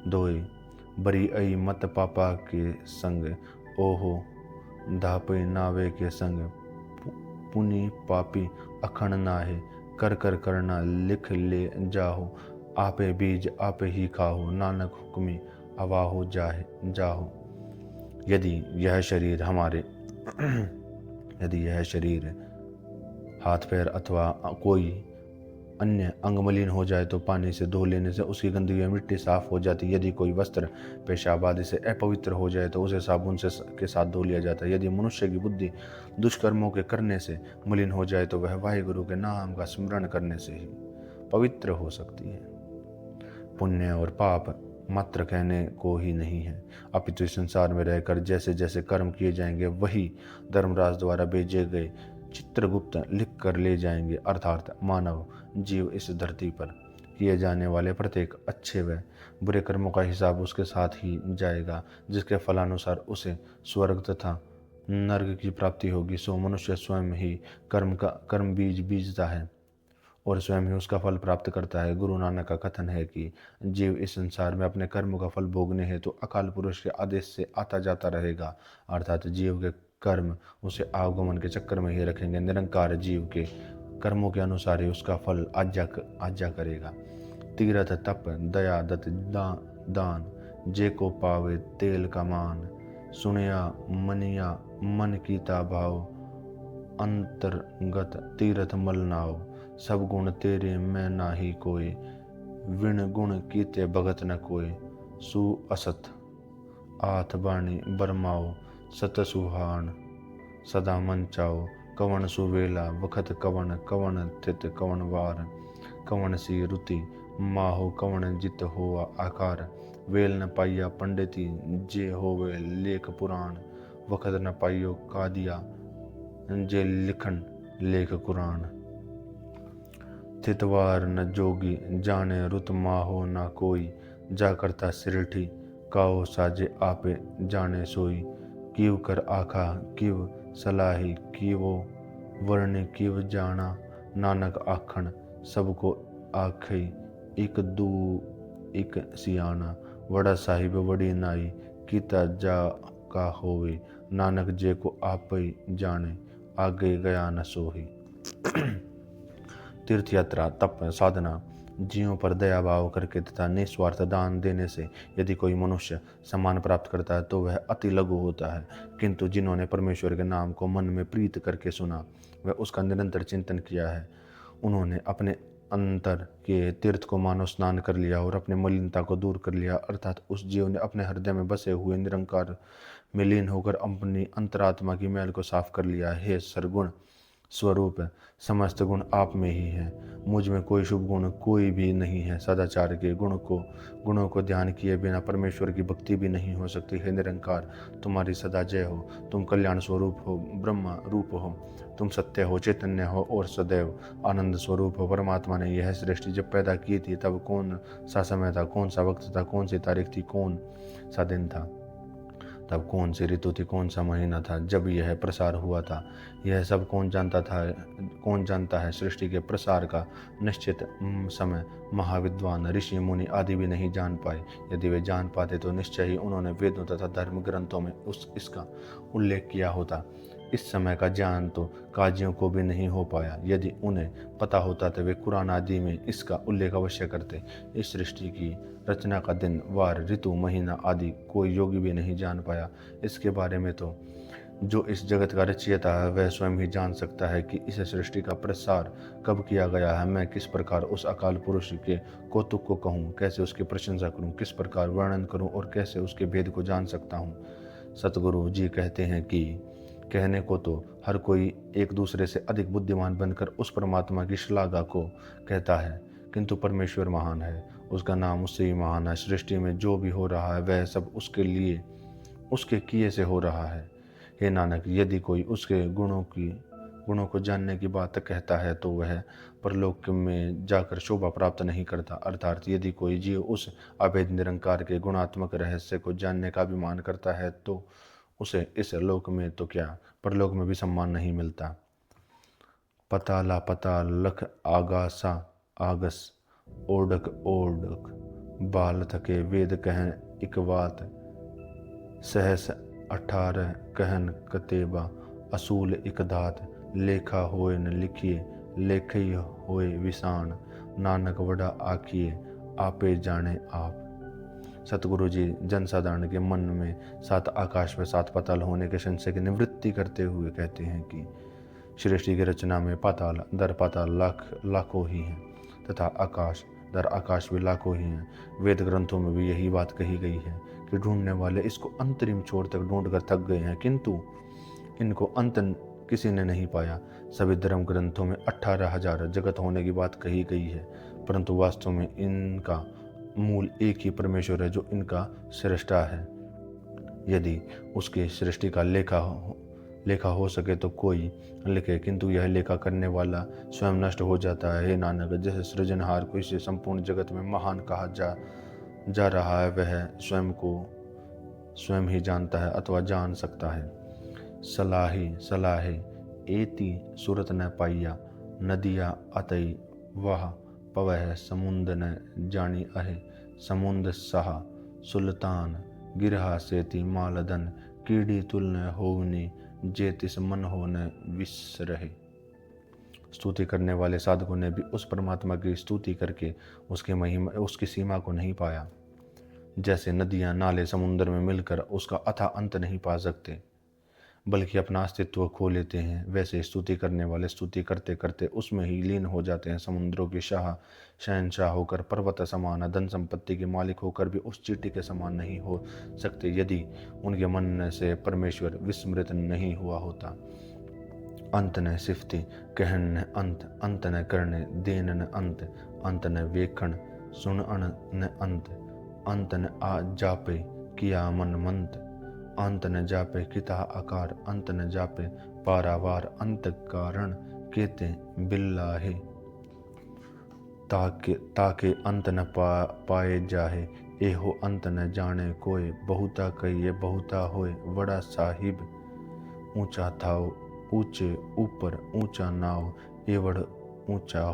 धोए, बरी आई मत पापा के संग, ओ हो धापे नावे के संग, पुनि पापी अखण नाहे, कर कर करना लिख ले जाहो, आपे बीज आपे ही खाहो, नानक हुक्मी अवाहो जाहो। यदि यह शरीर हाथ पैर अथवा कोई अन्य अंग मलिन हो जाए तो पानी से धो लेने से उसकी गंदगी और मिट्टी साफ हो जाती है। यदि कोई वस्त्र पेशाब आदि से अपवित्र हो जाए तो उसे साबुन से के साथ धो लिया जाता है। यदि मनुष्य की बुद्धि दुष्कर्मों के करने से मलिन हो जाए तो वह वाहिगुरु के नाम का स्मरण करने से ही पवित्र हो सकती है। पुण्य और पाप मात्र कहने को ही नहीं है, अपितु इस संसार में रहकर जैसे जैसे कर्म किए जाएंगे वही धर्मराज द्वारा भेजे गए चित्रगुप्त लिख कर ले जाएंगे। अर्थात मानव जीव इस धरती पर किए जाने वाले प्रत्येक अच्छे व बुरे कर्मों का हिसाब उसके साथ ही जाएगा, जिसके फलानुसार उसे स्वर्ग तथा नर्क की प्राप्ति होगी। सो मनुष्य स्वयं ही कर्म बीज बीजता है और स्वयं ही उसका फल प्राप्त करता है। गुरु नानक का कथन है कि जीव इस संसार में अपने कर्मों का फल भोगने हेतु अकाल पुरुष के आदेश से आता जाता रहेगा, अर्थात जीव के कर्म उसे आगमन के चक्कर में ही रखेंगे। निरंकार जीव के कर्मों के अनुसार ही उसका फल आज्ञा करेगा। तीरथ तप दया दत्त दान जे को पावे तेल का मान, सुनिया मनिया मन कीता भाव, अंतर्गत तीरथ मल नाव, सब गुण तेरे में नाही कोय, विण गुण कीते भगत न कोय, सु असत आथ बाणी बरमाओ, सत सुहान सदा मन चाओ, कवन सुवेला वखत कवन, कवन थित कवन वार, कवन सी रुति माहो, कवन जित होआ आकार, वेल न पाइया पंडिती जे होवे लेख पुराण, वखत न पाइयो कादिया जे लिखन लेख कुरान, थितवार न जोगी जाने रुत माहो ना कोई, जा करता सिरठी काओ साजे आपे जाने सोई, किव कर आखा किव सलाही किवो वर्ण किव जाना, नानक आखन सबको आखई एक दू एक सियाना, वड़ा साहिब वड़ी नाई कीता जा का होवे, नानक जे को आप ही जाने आगे गया न सोही। तीर्थ यात्रा तप साधना जीवों पर दया भाव करके तथा निस्वार्थ दान देने से यदि कोई मनुष्य सम्मान प्राप्त करता है तो वह अति लघु होता है, किंतु जिन्होंने परमेश्वर के नाम को मन में प्रीत करके सुना वह उसका निरंतर चिंतन किया है, उन्होंने अपने अंतर के तीर्थ को मानो स्नान कर लिया और अपने मलिनता को दूर कर लिया, अर्थात उस जीव ने अपने हृदय में बसे हुए निरंकार में लीन होकर अपनी अंतरात्मा की मैल को साफ कर लिया। हे सरगुण स्वरूप समस्त गुण आप में ही है, मुझ में कोई शुभ गुण कोई भी नहीं है। सदाचार के गुणों को ध्यान किए बिना परमेश्वर की भक्ति भी नहीं हो सकती। हे निरंकार तुम्हारी सदा जय हो, तुम कल्याण स्वरूप हो, ब्रह्म रूप हो, तुम सत्य हो, चैतन्य हो और सदैव आनंद स्वरूप हो। परमात्मा ने यह सृष्टि जब पैदा की थी तब कौन सा समय था, कौन सा वक्त था, कौन सी तारीख थी, कौन सा दिन था, तब कौन सी ऋतु थी, कौन सा महीना था जब यह प्रसार हुआ था, यह सब कौन जानता है। सृष्टि के प्रसार का निश्चित समय महाविद्वान ऋषि मुनि आदि भी नहीं जान पाए। यदि वे जान पाते तो निश्चय ही उन्होंने वेदों तथा धर्म ग्रंथों में इसका उल्लेख किया होता। इस समय का ज्ञान तो काजियों को भी नहीं हो पाया, यदि उन्हें पता होता तो वे कुरान आदि में इसका उल्लेख अवश्य करते। इस सृष्टि की रचना का दिन वार ऋतु महीना आदि कोई योगी भी नहीं जान पाया। इसके बारे में तो जो इस जगत का रचयिता है वह स्वयं ही जान सकता है कि इस सृष्टि का प्रसार कब किया गया है। मैं किस प्रकार उस अकाल पुरुष के कौतुक को कहूँ, कैसे उसकी प्रशंसा करूँ, किस प्रकार वर्णन करूँ और कैसे उसके भेद को जान सकता हूँ। सतगुरु जी कहते हैं कि कहने को तो हर कोई एक दूसरे से अधिक बुद्धिमान बनकर उस परमात्मा की श्लाघा को कहता है, किंतु परमेश्वर महान है, उसका नाम उससे ही महान है। सृष्टि में जो भी हो रहा है वह सब उसके किए से हो रहा है। हे नानक, यदि कोई उसके गुणों को जानने की बात कहता है तो वह परलोक में जाकर शोभा प्राप्त नहीं करता। अर्थात यदि कोई जीव उस अभेद निरंकार के गुणात्मक रहस्य को जानने का अभिमान करता है तो उसे इस लोक में तो क्या परलोक में भी सम्मान नहीं मिलता। पता लापता लख आगासा आगस ओढ़क बाल थके वेद कहन इकवात, सहस 18 कहन कतेबा असूल इकदात, लेखा होए न लिखिए लेखई होए विसान, नानक वड़ा आखिए आपे जाने आप। सतगुरु जी जनसाधारण के मन में 7 आकाश व 7 पाताल होने के संशय की निवृत्ति करते हुए कहते हैं कि सृष्टि की रचना में पाताल दर पाताल लाखों ही हैं। तथा आकाश दर आकाश भी लाखों ही हैं। वेद ग्रंथों में भी यही बात कही गई है कि ढूंढने वाले इसको अंतरिम छोर तक ढूंढ कर थक गए हैं, किंतु इनको अंत किसी ने नहीं पाया। सभी धर्म ग्रंथों में 18,000 जगत होने की बात कही गई है, परंतु वास्तव में इनका मूल एक ही परमेश्वर है जो इनका सृष्टा है। यदि उसके सृष्टि का लेखा हो सके तो कोई लिखे, किंतु यह लेखा करने वाला स्वयं नष्ट हो जाता है। हे नानक, जैसे सृजनहार को इसे संपूर्ण जगत में महान कहा जा रहा है, वह स्वयं को स्वयं ही जानता है अथवा जान सकता है। सलाहे एति सूरत न पाइया, नदिया अतई वह पवह समुंद न जानी अहे। समुंद सहा सुल्तान गिरहा सेति मालदन, कीड़ी तुलन होवनी जे तिस मन हो न विसरहे। स्तुति करने वाले साधकों ने भी उस परमात्मा की स्तुति करके उसकी महिमा, उसकी सीमा को नहीं पाया। जैसे नदियां नाले समुद्र में मिलकर उसका अथाह अंत नहीं पा सकते, बल्कि अपना अस्तित्व खो लेते हैं, वैसे स्तुति करने वाले स्तुति करते करते उसमें ही लीन हो जाते हैं। समुद्रों के शहनशाह होकर, पर्वत समान धन संपत्ति के मालिक होकर भी उस चींटी के समान नहीं हो सकते यदि उनके मन से परमेश्वर विस्मृत नहीं हुआ होता। अंत न सिफती कहन न अंत न करने देन न अंत न वेखण सुनअण न अंत न आ जापे किया मन मंत, अंत न जापे किता आकार, अंत न जापे पारावार, अंत कारण केते बिल्लाहे। ताके अंत न पाए जाहे, एहो अंत न जाने कोय। बहुता कहिए बहुता होए, बड़ा साहिब ऊंचा थाओ, ऊंचे ऊपर ऊंचा नाव, एवड़ ऊंचा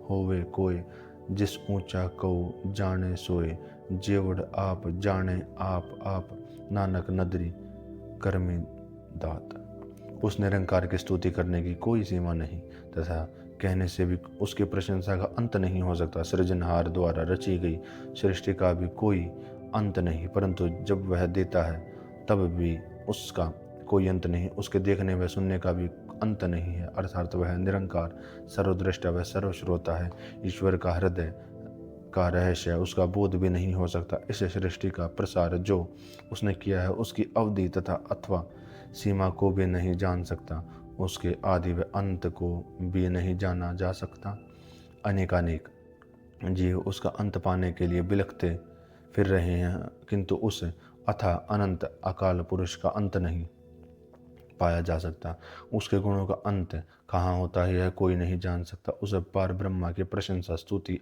होवे कोय। जिस ऊंचा कऊ जाने सोए, जेवड़ आप जाने आप नानक नदरी कर्मी दात। उस निरंकार की स्तुति करने की कोई सीमा नहीं तथा कहने से भी उसकी प्रशंसा का अंत नहीं हो सकता। सृजनहार द्वारा रची गई सृष्टि का भी कोई अंत नहीं, परंतु जब वह देता है तब भी उसका कोई अंत नहीं। उसके देखने व सुनने का भी अंत नहीं है, अर्थात वह निरंकार सर्वदृष्टा व सर्वश्रोता है। ईश्वर का हृदय का रहस्य उसका बोध भी नहीं हो सकता। इस सृष्टि का प्रसार जो उसने किया है उसकी अवधि तथा अथवा सीमा को भी नहीं जान सकता, उसके आदि व अंत को भी नहीं जाना जा सकता। अनेकानेक जीव उसका अंत पाने के लिए बिलखते फिर रहे हैं, किंतु उस अथाह अनंत अकाल पुरुष का अंत नहीं पाया जा सकता। उसके गुणों का अंत कहाँ होता है यह कोई नहीं जान सकता। उस पार ब्रह्मा की प्रशंसा स्तुति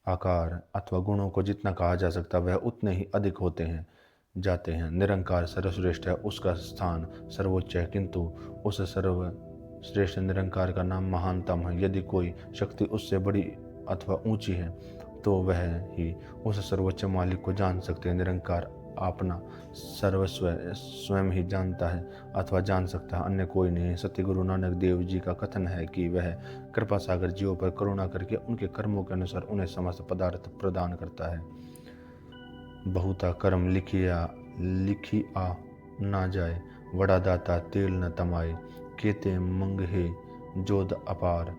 आकार अथवा गुणों को जितना कहा जा सकता वह उतने ही अधिक जाते हैं। निरंकार सर्वश्रेष्ठ है, उसका स्थान सर्वोच्च है, किंतु उस सर्वश्रेष्ठ निरंकार का नाम महानतम है। यदि कोई शक्ति उससे बड़ी अथवा ऊंची है तो वह ही उस सर्वोच्च मालिक को जान सकते हैं। निरंकार अपना सर्वस्व स्वयं ही जानता है अथवा जान सकता है, अन्य कोई नहीं। सत्य गुरु नानक देव जी का कथन है कि वह कृपा सागर जीवों पर करुणा करके उनके कर्मों के अनुसार उन्हें समस्त पदार्थ प्रदान करता है। बहुता कर्म लिखी आ ना जाए, बड़ा दाता तेल न तमाए। केते मंगहे जोध अपार,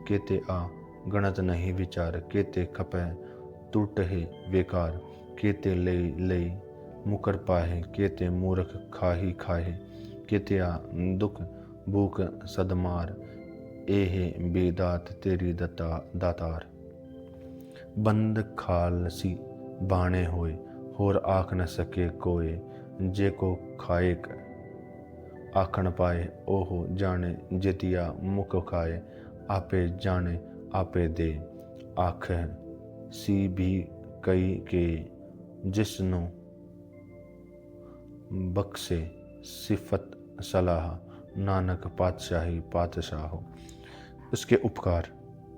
केते आ गणत नहीं विचार। केते खपे टूटहे बेकार, केते लई मुकर पाहे। केते मूर्ख खाहे, केते आ दुख भूख सदमार। एहे बेदात तेरी दातार। बंद खालसी बाणे होए, होर आख न सके कोय। जे को खाएक आखण पाए, ओहो जाने जेतिया मुख खाए। आपे जाने आपे दे, आख सी भी कई के। जिसनो बख्शे सिफत सलाह, नानक पातशाह हो। उसके उपकार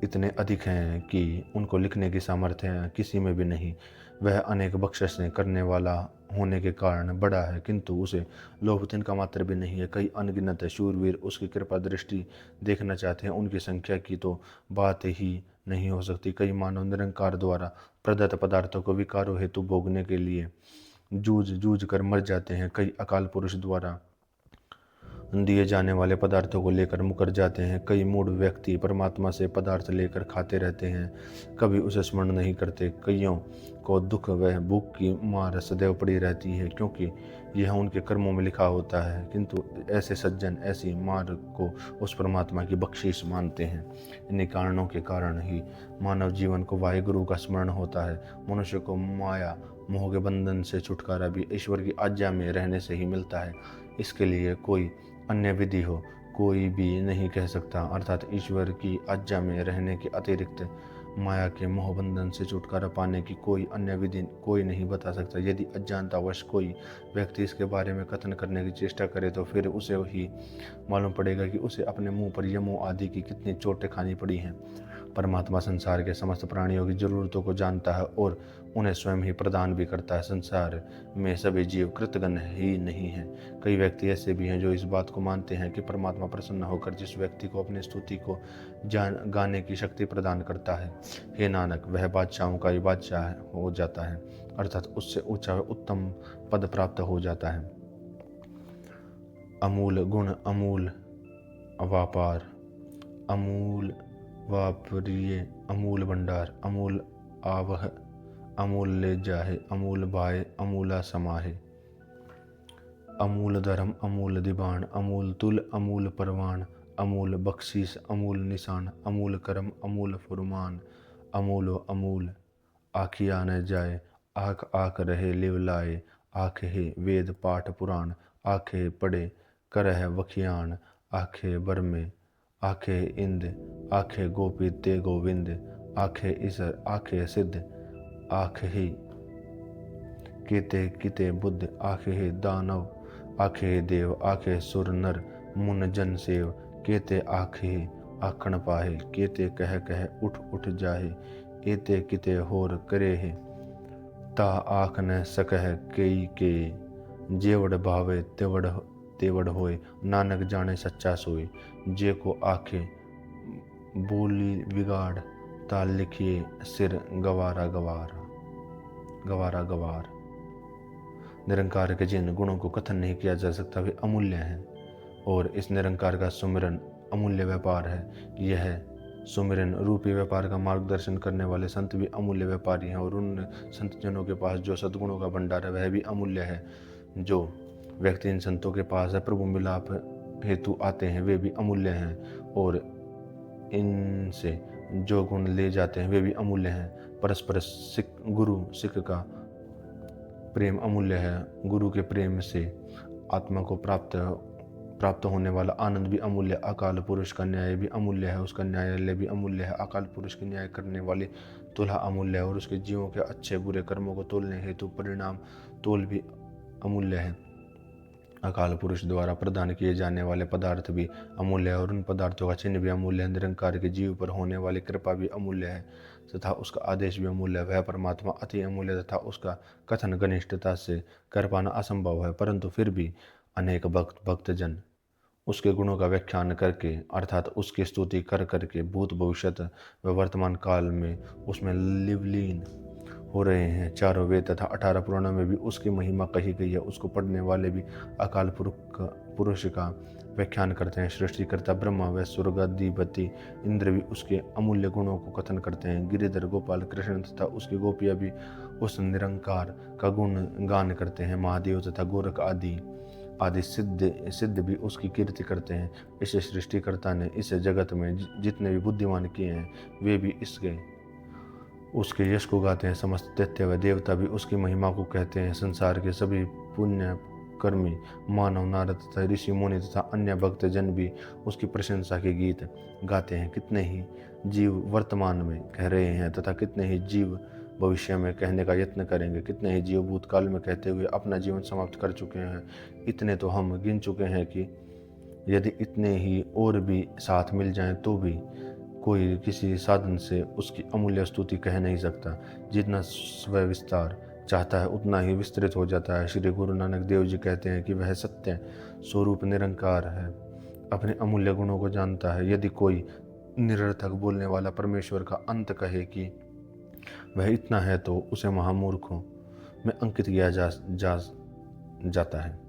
इतने अधिक हैं कि उनको लिखने की सामर्थ्य किसी में भी नहीं। वह अनेक बख्शिशें करने वाला होने के कारण बड़ा है, किंतु उसे लोभ तिनका मात्र भी नहीं है। कई अनगिनत शूरवीर उसकी कृपा दृष्टि देखना चाहते हैं, उनकी संख्या की तो बात ही नहीं हो सकती। कई मानव निरंकार द्वारा प्रदत्त पदार्थों को विकारों हेतु भोगने के लिए जूझ कर मर जाते हैं। कई अकाल पुरुष द्वारा दिए जाने वाले पदार्थों को लेकर मुकर जाते हैं। कई मूढ़ व्यक्ति परमात्मा से पदार्थ लेकर खाते रहते हैं, कभी उसे स्मरण नहीं करते। कईयों को दुख व भूख की मार सदैव पड़ी रहती है, क्योंकि यह उनके कर्मों में लिखा होता है। किंतु ऐसे सज्जन ऐसी मार को उस परमात्मा की बख्शीश मानते हैं। इन्हीं कारणों के कारण ही मानव जीवन को वाहिगुरु का स्मरण होता है। मनुष्य को माया मोह के बंधन से छुटकारा भी ईश्वर की आज्ञा में रहने से ही मिलता है। इसके लिए कोई अन्य विधि हो कोई भी नहीं कह सकता, अर्थात ईश्वर की आज्ञा में रहने के अतिरिक्त माया के मोह बंधन से छुटकारा पाने की कोई अन्य विधि कोई नहीं बता सकता। यदि अज्ञानतावश कोई व्यक्ति इसके बारे में कथन करने की चेष्टा करे तो फिर उसे ही मालूम पड़ेगा कि उसे अपने मुंह पर यमों आदि की कितनी चोटें खानी पड़ी हैं। परमात्मा संसार के समस्त प्राणियों की जरूरतों को जानता है और उन्हें स्वयं ही प्रदान भी करता है। संसार में सभी जीव कृतघ्न ही नहीं हैं। कई व्यक्ति ऐसे भी हैं जो इस बात को मानते हैं कि परमात्मा प्रसन्न होकर जिस व्यक्ति को अपनी स्तुति को गाने की शक्ति प्रदान करता है, हे नानक, वह बादशाहों का ही बादशाह हो जाता है, अर्थात उससे ऊंचा व उत्तम पद प्राप्त हो जाता है। अमूल गुण, अमूल व्यापार, अमूल वापरिय, अमूल भंडार, अमूल आवह, अमूल ले जाहे, अमूल भाए, अमूला समाहे। अमूल धर्म, अमूल दीवान, अमूल तुल, अमूल परवान, अमूल बख्शीस, अमूल निशान, अमूल करम, अमूल फुरमान, अमूलो अमूल। आखिया न जाए, आख आख रहे लिव लाए, आखे वेद पाठ पुराण, आखे पढ़े करह वखियान, आखे बरमे, आखे इंद, आखे गोपी ते गोविंद, आखे ईसर, आखे सिद्ध, आखे ही केते किते बुद्ध, आखे ही दानव, आखे देव, आखे सुर नर मुन जन सेव, केते आखे आखण पाहे, केते कह कह उठ उठ जाहे, एते किते होर करे है, ता आख न सकह कई के, जेवड़ भावे तेवड़ तेवड़ होए, नानक जाने सच्चा सोए, जे को आखे बोली बिगाड़, ता लिखिए सिर गवारा गवारा गवारा गवार। निरंकार के जिन गुणों को कथन नहीं किया जा सकता वे अमूल्य हैं, और इस निरंकार का सुमिरन अमूल्य व्यापार है। यह सुमिरन रूपी व्यापार का मार्गदर्शन करने वाले संत भी अमूल्य व्यापारी हैं, और उन संत जनों के पास जो सद्गुणों का भंडार है वह भी अमूल्य है। जो व्यक्ति इन संतों के पास है प्रभु मिलाप हेतु आते हैं वे भी अमूल्य हैं, और इनसे जो गुण ले जाते हैं वे भी अमूल्य हैं। परस्पर गुरु सिख का प्रेम अमूल्य है। गुरु के प्रेम से आत्मा को प्राप्त होने वाला आनंद भी अमूल्य। अकाल पुरुष का न्याय भी अमूल्य है, उसका न्यायालय भी अमूल्य है। अकाल पुरुष के न्याय करने वाली तुलहा अमूल्य है, और उसके जीवों के अच्छे बुरे कर्मों को तोलने हेतु परिणाम तोल भी अमूल्य है। अकाल पुरुष द्वारा प्रदान किए जाने वाले पदार्थ भी अमूल्य है, और उन पदार्थों का चिन्ह भी अमूल्य है। निरंकार के जीव पर होने वाली कृपा भी अमूल्य है तथा उसका आदेश भी अमूल्य है। वह परमात्मा अति अमूल्य तथा उसका कथन घनिष्ठता से कर पाना असंभव है, परंतु फिर भी अनेक भक्तजन उसके गुणों का व्याख्यान करके अर्थात उसकी स्तुति कर करके भूत भविष्यत व वर्तमान काल में उसमें लिवलीन हो रहे हैं। चारों वेद तथा 18 पुराणों में भी उसकी महिमा कही गई है। उसको पढ़ने वाले भी अकाल पुरुष का व्याख्यान करते हैं। सृष्टिकर्ता ब्रह्मा व स्वर्गाधिपति इंद्र भी उसके अमूल्य गुणों को कथन करते हैं। गिरिधर गोपाल कृष्ण तथा उसकी गोपियाँ भी उस निरंकार का गुण गान करते हैं। महादेव तथा गोरख आदि सिद्ध भी उसकी कीर्ति करते हैं। इस सृष्टिकर्ता ने इस जगत में जितने भी बुद्धिमान किए हैं वे भी उसके यश को गाते हैं। समस्त दैत्य व देवता भी उसकी महिमा को कहते हैं। संसार के सभी पुण्य कर्मी मानव नारद तथा ऋषि मुनि तथा अन्य भक्त जन भी उसकी प्रशंसा के गीत गाते हैं। कितने ही जीव वर्तमान में कह रहे हैं तथा कितने ही जीव भविष्य में कहने का यत्न करेंगे। कितने ही जीव भूतकाल में कहते हुए अपना जीवन समाप्त कर चुके हैं। इतने तो हम गिन चुके हैं कि यदि इतने ही और भी साथ मिल जाएं तो भी कोई किसी साधन से उसकी अमूल्य स्तुति कह नहीं सकता। जितना स्वविस्तार चाहता है उतना ही विस्तृत हो जाता है। श्री गुरु नानक देव जी कहते हैं कि वह सत्य स्वरूप निरंकार है, अपने अमूल्य गुणों को जानता है। यदि कोई निरर्थक बोलने वाला परमेश्वर का अंत कहे कि वह इतना है तो उसे महामूर्खों में अंकित किया जाता है।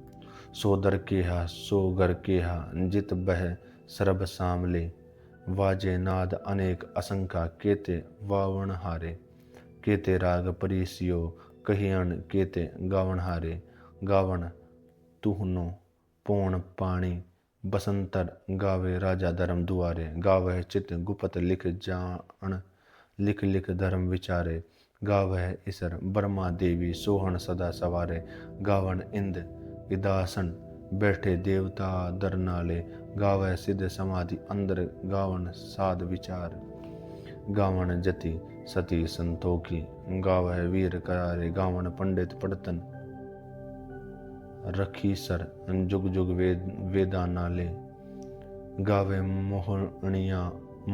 सो दर केहा सो घर केहा जित बह सरब सामले। वाजे नाद अनेक असंख्या केते वावण हारे। केते राग परिसियो कहियण केते गावण हारे। गावण तुहनो पोण पाणी बसंतर गावे राजा धर्म दुआरे। गावह चित गुपत लिख जान लिख लिख धर्म विचारे। गावह ईसर ब्रह्मा देवी सोहन सदा सवारे। गावन इंद इदासन बैठे देवता दर नाले। गावह सिद्ध समाधि अंदर गावन साध विचार। गावन जति सती संतोखी गावह वीर करारे। गावन पंडित पढ़तन रखी सर जुग जुग वेदा नाले। गावे मोहनिया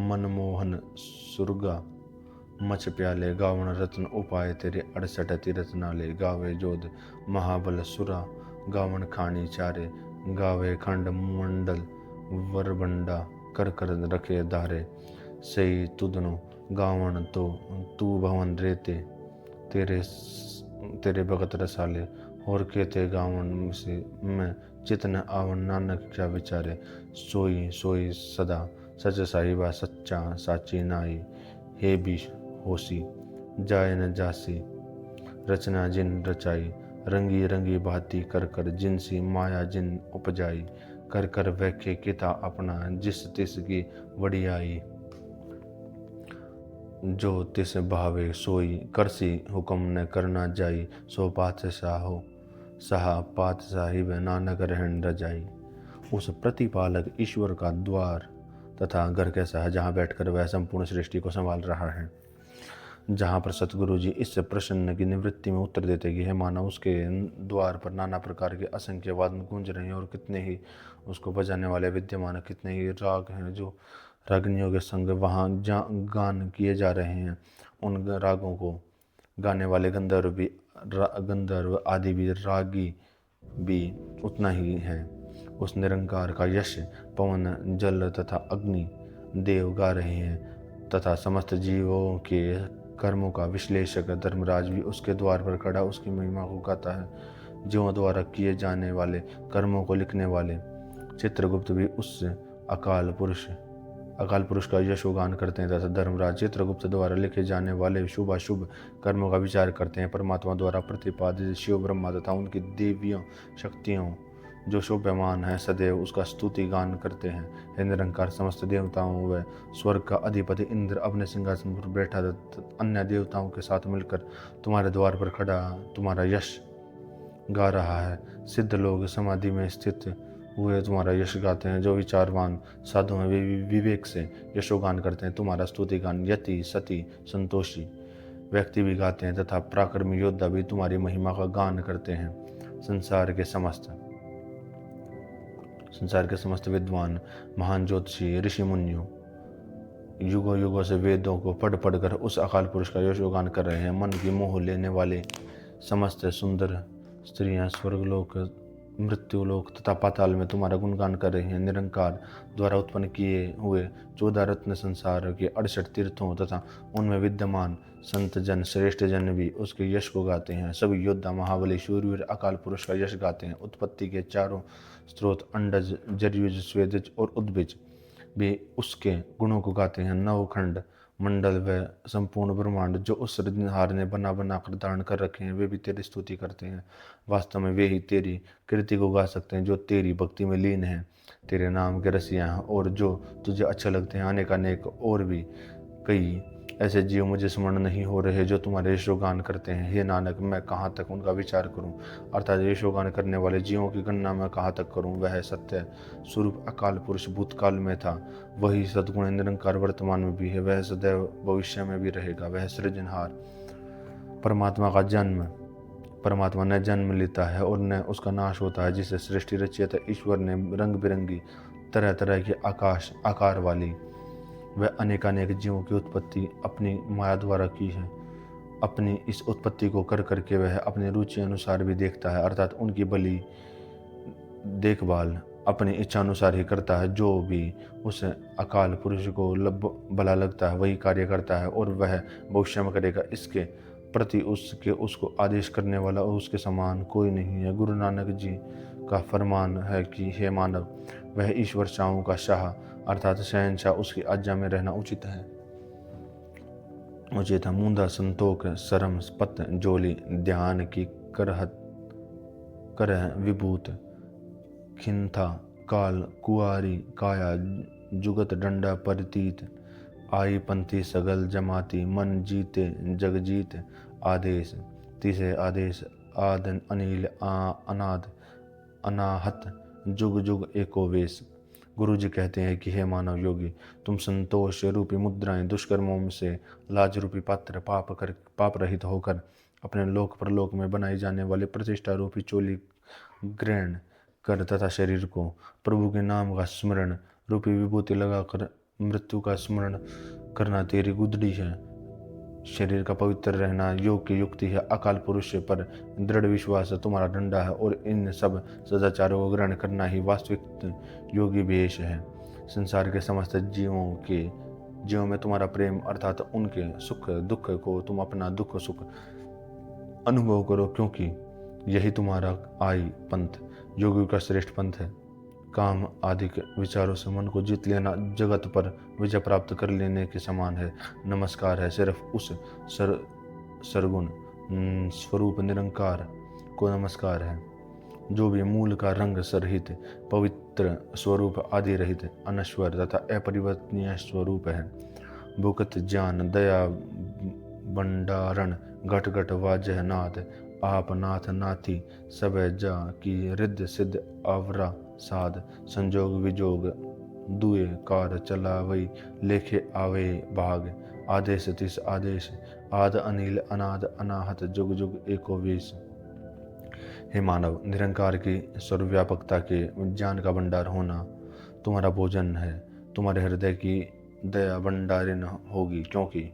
मनमोहन सुरगा मच प्याले। गावन रत्न उपाय तेरे 68 तीरथ नाले। गावे जोध महाबल सुरा गावन खानी चारे। गावे खंड मंडल वरबंडा कर कर रखे धारे। सही तुदनो गावन तो तू भवन रेते तेरे भगत रसाले। और कहते गावन से मैं चितन आवन नानक क्या विचारे। सोई सोई सदा सच साहिबा सच्चा साची नाई। हे भी होसी जाय न जासी रचना जिन रचाई। रंगी रंगी भांति कर कर जिनसी माया जिन उपजाई। कर कर वैखे किता अपना जिस तिस की वडियाई। जो तिस भावे सोई करसी हुक्म न करना जाई। सो पातशाहो सहा पात साहिब नानक रहन रजाई। उस प्रतिपालक ईश्वर का द्वार तथा घर कैसा है जहाँ बैठकर वह संपूर्ण सृष्टि को संभाल रहा है। जहाँ पर सतगुरु जी इस प्रश्न की निवृत्ति में उत्तर देते कि हे मानव, उसके द्वार पर नाना प्रकार के असंख्य वादन गूंज रहे हैं और कितने ही उसको बजाने वाले विद्यमान, कितने ही राग हैं जो रागनियों के संग वहाँ गान किए जा रहे हैं। उन रागों को गाने वाले गंधर्व आदि भी रागी भी उतना ही है। उस निरंकार का यश पवन जल तथा अग्नि देव गा रहे हैं तथा समस्त जीवों के कर्मों का विश्लेषक धर्मराज भी उसके द्वार पर खड़ा उसकी महिमा को गाता है। जीवों द्वारा किए जाने वाले कर्मों को लिखने वाले चित्रगुप्त भी उस अकाल पुरुष का यशोगान करते हैं तथा धर्मराज चित्रगुप्त द्वारा लिखे जाने वाले शुभाशुभ कर्मों का विचार करते हैं। परमात्मा द्वारा प्रतिपादित शिव ब्रह्मा तथा उनकी देवियों शक्तियों जो शोभ्यमान है सदैव उसका स्तुति गान करते हैं। हे निरंकार, समस्त देवताओं व स्वर्ग का अधिपति इंद्र अपने सिंहासन पर बैठा अन्य देवताओं के साथ मिलकर तुम्हारे द्वार पर खड़ा तुम्हारा यश गा रहा है। सिद्ध लोग समाधि में स्थित हुए तुम्हारा यश गाते हैं। जो विचारवान साधु हैं वे विवेक से यशोगान करते हैं। तुम्हारा स्तुति गान यति सती संतोषी व्यक्ति भी गाते हैं तथा पराक्रमी योद्धा भी तुम्हारी महिमा का गान करते हैं। संसार के समस्त विद्वान महान ज्योतिषी ऋषि मुनियों युगों युगों से वेदों को पढ़ कर उस अकाल पुरुष का यशोगान कर रहे हैं। मन की मोह लेने वाले समस्त सुंदर स्त्रियां स्वर्गलोक मृत्युलोक तथा पाताल में तुम्हारा गुणगान कर रहे हैं। निरंकार द्वारा उत्पन्न किए हुए 14 रत्न संसार के 68 तीर्थों तथा उनमें विद्यमान संत जन श्रेष्ठ जन भी उसके यश को गाते हैं। सभी योद्धा महाबली शूरवीर अकाल पुरुष का यश गाते हैं। उत्पत्ति के चारों स्रोत अंडज जरयुज स्वेदज और उद्भिज भी उसके गुणों को गाते हैं। नवखंड मंडल व संपूर्ण ब्रह्मांड जो उस सृजनहार ने बना कर धारण कर रखे हैं वे भी तेरी स्तुति करते हैं। वास्तव में वे ही तेरी कृति को गा सकते हैं जो तेरी भक्ति में लीन हैं, तेरे नाम के रसिया हैं और जो तुझे अच्छे लगते हैं। अनेक और भी कई ऐसे जीव मुझे स्मरण नहीं हो रहे जो तुम्हारे यशोगान करते हैं। हे नानक, मैं कहाँ तक उनका विचार करूं, अर्थात यशोगान करने वाले जीवों की गणना मैं कहाँ तक करूं। वह सत्य स्वरूप अकाल पुरुष भूतकाल में था, वही सद्गुण निरंकार वर्तमान में भी है, वह सदैव भविष्य में भी रहेगा। वह सृजनहार परमात्मा न जन्म लेता है और न उसका नाश होता है, जिसे सृष्टि रचयिता ईश्वर ने रंग बिरंगी तरह तरह की आकाश आकार वाली वह अनेक जीवों की उत्पत्ति अपनी माया द्वारा की है। अपनी इस उत्पत्ति को कर करके वह अपनी रुचि अनुसार भी देखता है, अर्थात उनकी देखभाल अपनी इच्छा अनुसार ही करता है। जो भी उस अकाल पुरुष को भला लगता है वही कार्य करता है और वह भविष्य में करेगा। इसके प्रति उसको आदेश करने वाला और उसके समान कोई नहीं है। गुरु नानक जी का फरमान है कि हे मानव, वह ईश्वर शाहों का शाह अर्थात शहनशाह, उसकी आज्ञा में रहना उचित है। मूंदा संतोख सरम पत जोली ध्यान की करह विभूत खिंथा काल कुआरी काया जुगत डंडा परितीत आई पंथी सगल जमाती मन जीते जगजीत आदेश तीसरे आदेश आद अनिल अनाद अनाहत जुग जुग एको वेश। गुरु जी कहते हैं कि हे मानव योगी, तुम संतोष रूपी मुद्राएं दुष्कर्मों से लाज रूपी पात्र पाप रहित होकर अपने लोक परलोक में बनाई जाने वाले प्रतिष्ठा रूपी चोली ग्रहण कर तथा शरीर को प्रभु के नाम का स्मरण रूपी विभूति लगाकर मृत्यु का स्मरण करना तेरी गुदड़ी है। शरीर का पवित्र रहना योग की युक्ति है। अकाल पुरुष पर दृढ़ विश्वास तुम्हारा डंडा है और इन सब सदाचारों को ग्रहण करना ही वास्तविक योगी वेश है। संसार के समस्त जीवों में तुम्हारा प्रेम अर्थात उनके सुख दुख को तुम अपना दुख सुख अनुभव करो, क्योंकि यही तुम्हारा आई पंथ योगी का श्रेष्ठ पंथ है। काम आदि के विचारों से मन को जीत लेना जगत पर विजय प्राप्त कर लेने के समान है। नमस्कार है सिर्फ उस सरगुण स्वरूप निरंकार को नमस्कार है, जो भी मूल का रंग सरहित पवित्र स्वरूप आदि रहित अनश्वर तथा अपरिवर्तनीय स्वरूप है। भुकत ज्ञान दया भंडारण घट घट वाजह नाथ आप नाथ नाथी सब जा की रिद्ध सिद्ध आवरा साध संजोग विजोग दुए कार चलावई लेखे आवे भाग आदेश तिस आदेश आद अनिल अनाद अनाहत जुग जुग एको वेश। हे मानव, निरंकार की सर्वव्यापकता के ज्ञान का भंडार होना तुम्हारा भोजन है। तुम्हारे हृदय की दया भंडारिन होगी, क्योंकि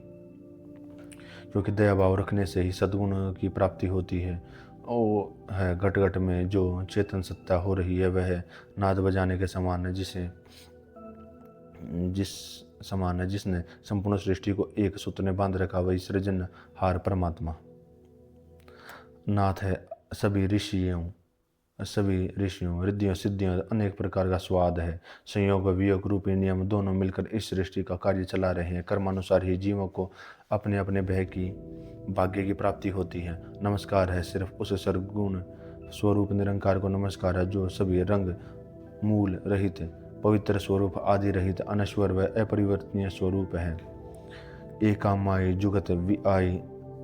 दया भाव रखने से ही सद्गुण की प्राप्ति होती है। वो है घट घट में जो चेतन सत्ता हो रही है, वह नाद बजाने के समान है, जिसने संपूर्ण सृष्टि को एक सूत्र में बांध रखा, वही सृजनहार परमात्मा नाथ है। सभी ऋषियों रिद्धियों सिद्धियों अनेक प्रकार का स्वाद है। संयोग वियोग रूपी नियम दोनों मिलकर इस सृष्टि का कार्य चला रहे हैं। कर्मानुसार ही जीवों को अपने अपने भय की भाग्य की प्राप्ति होती है। नमस्कार है सिर्फ उस सरगुण स्वरूप निरंकार को नमस्कार है, जो सभी रंग मूल रहित पवित्र स्वरूप आदि रहित अनश्वर व अपरिवर्तनीय स्वरूप है। एका माई जुगत विआई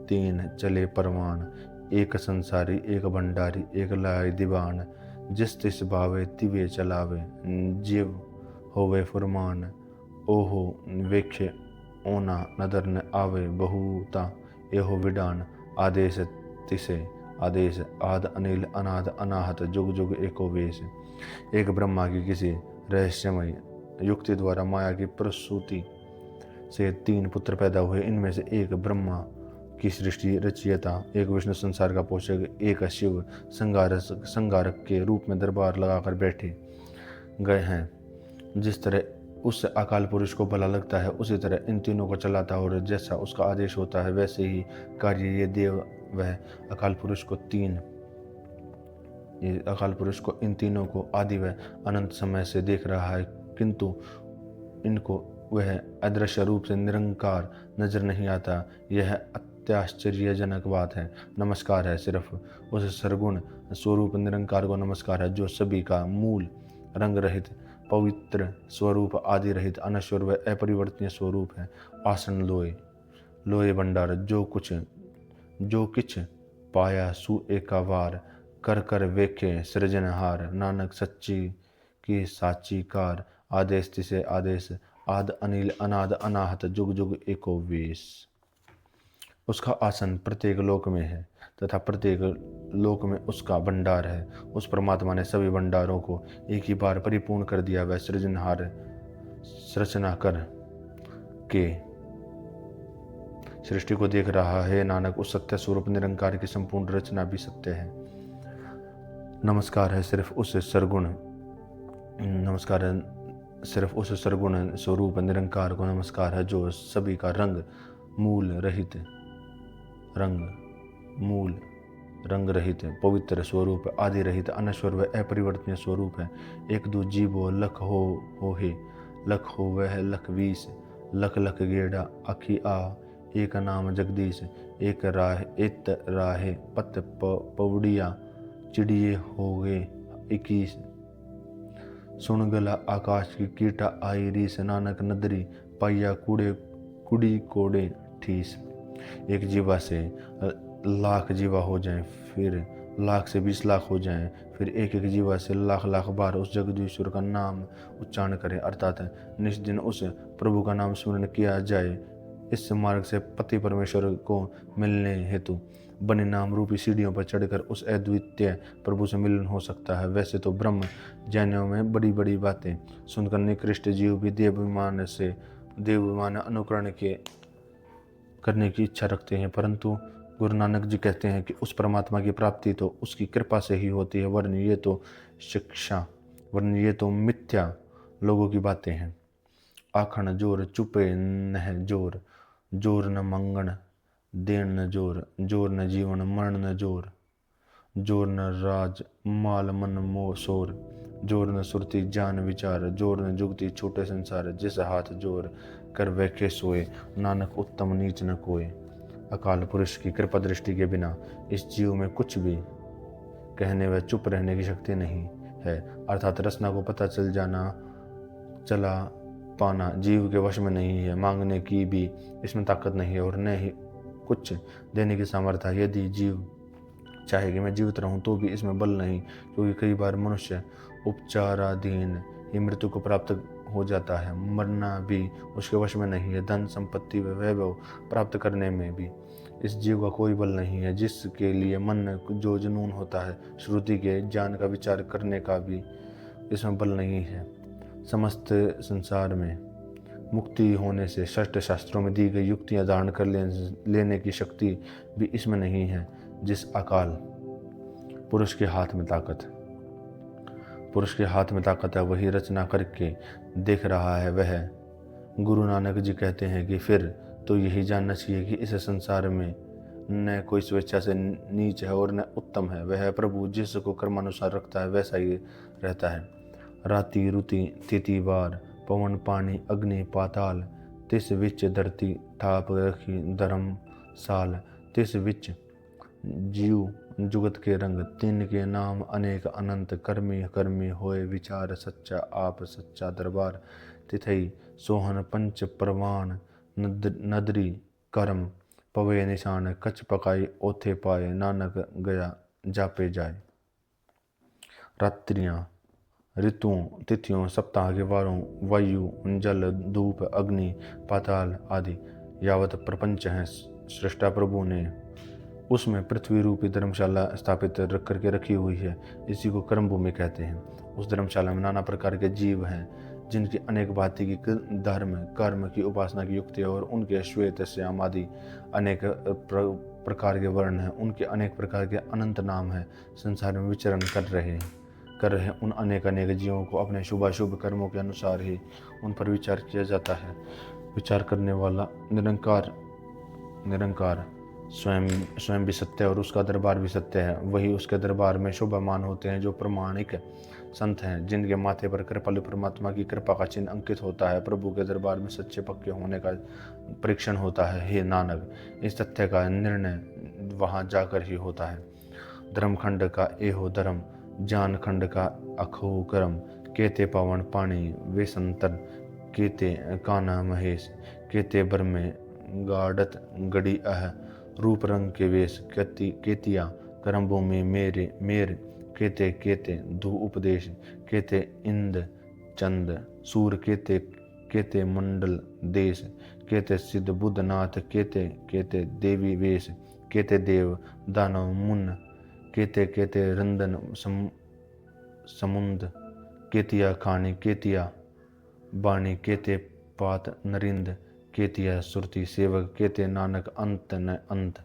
तीन चले परवान एक संसारी एक भंडारी एक लाय दीवान जिस तिस भावे तिवे चलावे जीव होवे फुरमान ओहो वेखे ओना नदर न आवे बहुता एहो विडान आदेश तिसे आदेश आद अनिल अनाद अनाहत जुग जुग एको वेश। एक ब्रह्मा की किसी रहस्यमय युक्ति द्वारा माया की प्रसूति से तीन पुत्र पैदा हुए। इनमें से एक ब्रह्मा की सृष्टि रचयिता, एक विष्णु संसार का पोषक, एक शिव संगारक के रूप में दरबार लगाकर बैठे गए हैं। जिस तरह उस अकाल पुरुष को भला लगता है, उसी तरह इन तीनों को चलाता है और जैसा उसका आदेश होता है वैसे ही कार्य ये देव वह अकाल पुरुष को इन तीनों को आदि व अनंत समय से देख रहा है, किंतु इनको वह अदृश्य रूप से निरंकार नजर नहीं आता। यह अत्याश्चर्यजनक बात है। नमस्कार है सिर्फ उस सरगुण स्वरूप निरंकार को नमस्कार है, जो सभी का मूल रंग रहित पवित्र स्वरूप आदि रहित अनश्वर व अपरिवर्तनीय स्वरूप है। आसन लोए भंडार जो किछ पाया सु एकावार कर कर वेखे सृजनहार नानक सच्ची की साची कार आदेश तिसे आदेश आद अनिल अनाद अनाहत जुग जुग एको वेश। उसका आसन प्रत्येक लोक में है तथा प्रत्येक लोक में उसका भंडार है। उस परमात्मा ने सभी भंडारों को एक ही बार परिपूर्ण कर दिया। वह सृजनहार रचना कर के सृष्टि को देख रहा है। नानक, उस सत्य स्वरूप निरंकार की संपूर्ण रचना भी सत्य है। नमस्कार है सिर्फ उस सरगुण स्वरूप निरंकार को नमस्कार है, जो सभी का रंग मूल रंग रहित पवित्र स्वरूप, आदि रहित अनश्वर व अपरिवर्तनीय स्वरूप है। एक दू जीवो लख हो हे, लख हो वह लख 20, लख लख गेड़ा आखी आ, एक नाम जगदीश, एक राह इत राहे पत पौड़िया, चिड़िए हो गए 21। सुन गला आकाश की कीटा आई रीस, नानक नदरी पाइया कूड़े कुड़ी कोड़े ठीस। एक जीवा से लाख जीवा हो जाएं, फिर लाख से 20 लाख हो जाएं, फिर एक एक जीवा से लाख लाख बार उस जगदीश्वर का नाम उच्चारण करें, अर्थात निष्दिन उस प्रभु का नाम स्मरण किया जाए। इस मार्ग से पति परमेश्वर को मिलने हेतु बने नाम रूपी सीढ़ियों पर चढ़कर उस अद्वितीय प्रभु से मिलन हो सकता है। वैसे तो ब्रह्म ज्ञानियों में बड़ी बड़ी बातें सुनकर निकृष्ट जीव भी देवाभिमान अनुकरण करने की इच्छा रखते हैं, परंतु गुरु नानक जी कहते हैं कि उस परमात्मा की प्राप्ति तो उसकी कृपा से ही होती है, वरन ये तो मिथ्या लोगों की बातें हैं। आखण जोर चुपे नह जोर, जोर न मंगण देन न जोर, जोर न जीवन मरण न जोर, जोर न राज माल मन मोह शोर, जोर न सुरती जान विचार, जोर न जुगती छोटे संसार, जिस हाथ जोर कर वैखे सोए, नानक उत्तम नीच न कोय। अकाल पुरुष की कृपा दृष्टि के बिना इस जीव में कुछ भी कहने व चुप रहने की शक्ति नहीं है, अर्थात रचना को पता चला पाना जीव के वश में नहीं है। मांगने की भी इसमें ताकत नहीं है और न ही कुछ देने की सामर्थ्य है। यदि जीव चाहे कि मैं जीवित रहूं तो भी इसमें बल नहीं, क्योंकि कई बार मनुष्य उपचाराधीन ही मृत्यु को प्राप्त हो जाता है। मरना भी उसके वश में नहीं है। धन संपत्ति व वैभव प्राप्त करने में भी इस जीव का कोई बल नहीं है। जिसके लिए मन में जो जुनून होता है, श्रुति के ज्ञान का विचार करने का भी इसमें बल नहीं है। समस्त संसार में मुक्ति होने से षष्ठ शास्त्रों में दी गई युक्तियां धारण कर लेने की शक्ति भी इसमें नहीं है। जिस अकाल पुरुष के हाथ में ताकत है, वही रचना करके देख रहा है। वह गुरु नानक जी कहते हैं कि फिर तो यही जानना चाहिए कि इस संसार में न कोई स्वेच्छा से नीच है और न उत्तम है। वह प्रभु जिसको कर्मानुसार रखता है वैसा ही रहता है। राति रुति तिथि वार, पवन पानी अग्नि पाताल, तिस विच धरती थाप रखी धर्मशाल, तिस विच जीव जुगत के रंग, तीन के नाम अनेक अनंत, कर्मी कर्मी होए विचार, सच्चा आप सच्चा दरबार, तिथई सोहन पंच प्रवान, नदरी कर्म पवे निशान, कच पकाई ओथे पाए, नानक गया जापे जाए। रात्रियां ऋतुओं तिथियों सप्ताह के वारों, वायु जल धूप अग्नि पाताल आदि यावत प्रपंच हैं, सृष्टा प्रभु ने उसमें पृथ्वी रूपी धर्मशाला स्थापित करके रखी हुई है। इसी को कर्म भूमि कहते हैं। उस धर्मशाला में नाना प्रकार के जीव हैं, जिनकी अनेक भांति की धर्म कर्म की उपासना की युक्ति और उनके श्वेत श्याम आदि अनेक प्रकार के वर्ण हैं। उनके अनेक प्रकार के अनंत नाम हैं। संसार में विचरण कर रहे उन अनेक जीवों को अपने शुभाशुभ कर्मों के अनुसार ही उन पर विचार किया जाता है। विचार करने वाला निरंकार स्वयं भी सत्य है और उसका दरबार भी सत्य है। वही उसके दरबार में शोभामान होते हैं जो प्रमाणिक संत हैं, जिनके माथे पर कृपालु परमात्मा की कृपा का चिन्ह अंकित होता है। प्रभु के दरबार में सच्चे पक्के होने का परीक्षण होता है। हे नानक, इस तथ्य का निर्णय वहां जाकर ही होता है। धर्मखंड का एहो धर्म, जान खंड का अखो कर्म, केते पावन पानी वे संतन, केते काना महेश, केते बरमे गाड़त गड़ी अह, रूप रंग के वेश, केतिया कर्म भूमि मेर, केते केते धू उपदेश, केते इंद चंद सूर, केते मंडल देश, केते सिद्ध बुद्ध नाथ, केते देवी वेश, केते देव दानव मुन, केते रंदन समुंद, केतिया खानी केतिया बाणी, केते पात नरिंद, केतिया सुरती सेवक, केते नानक अंत न अंत।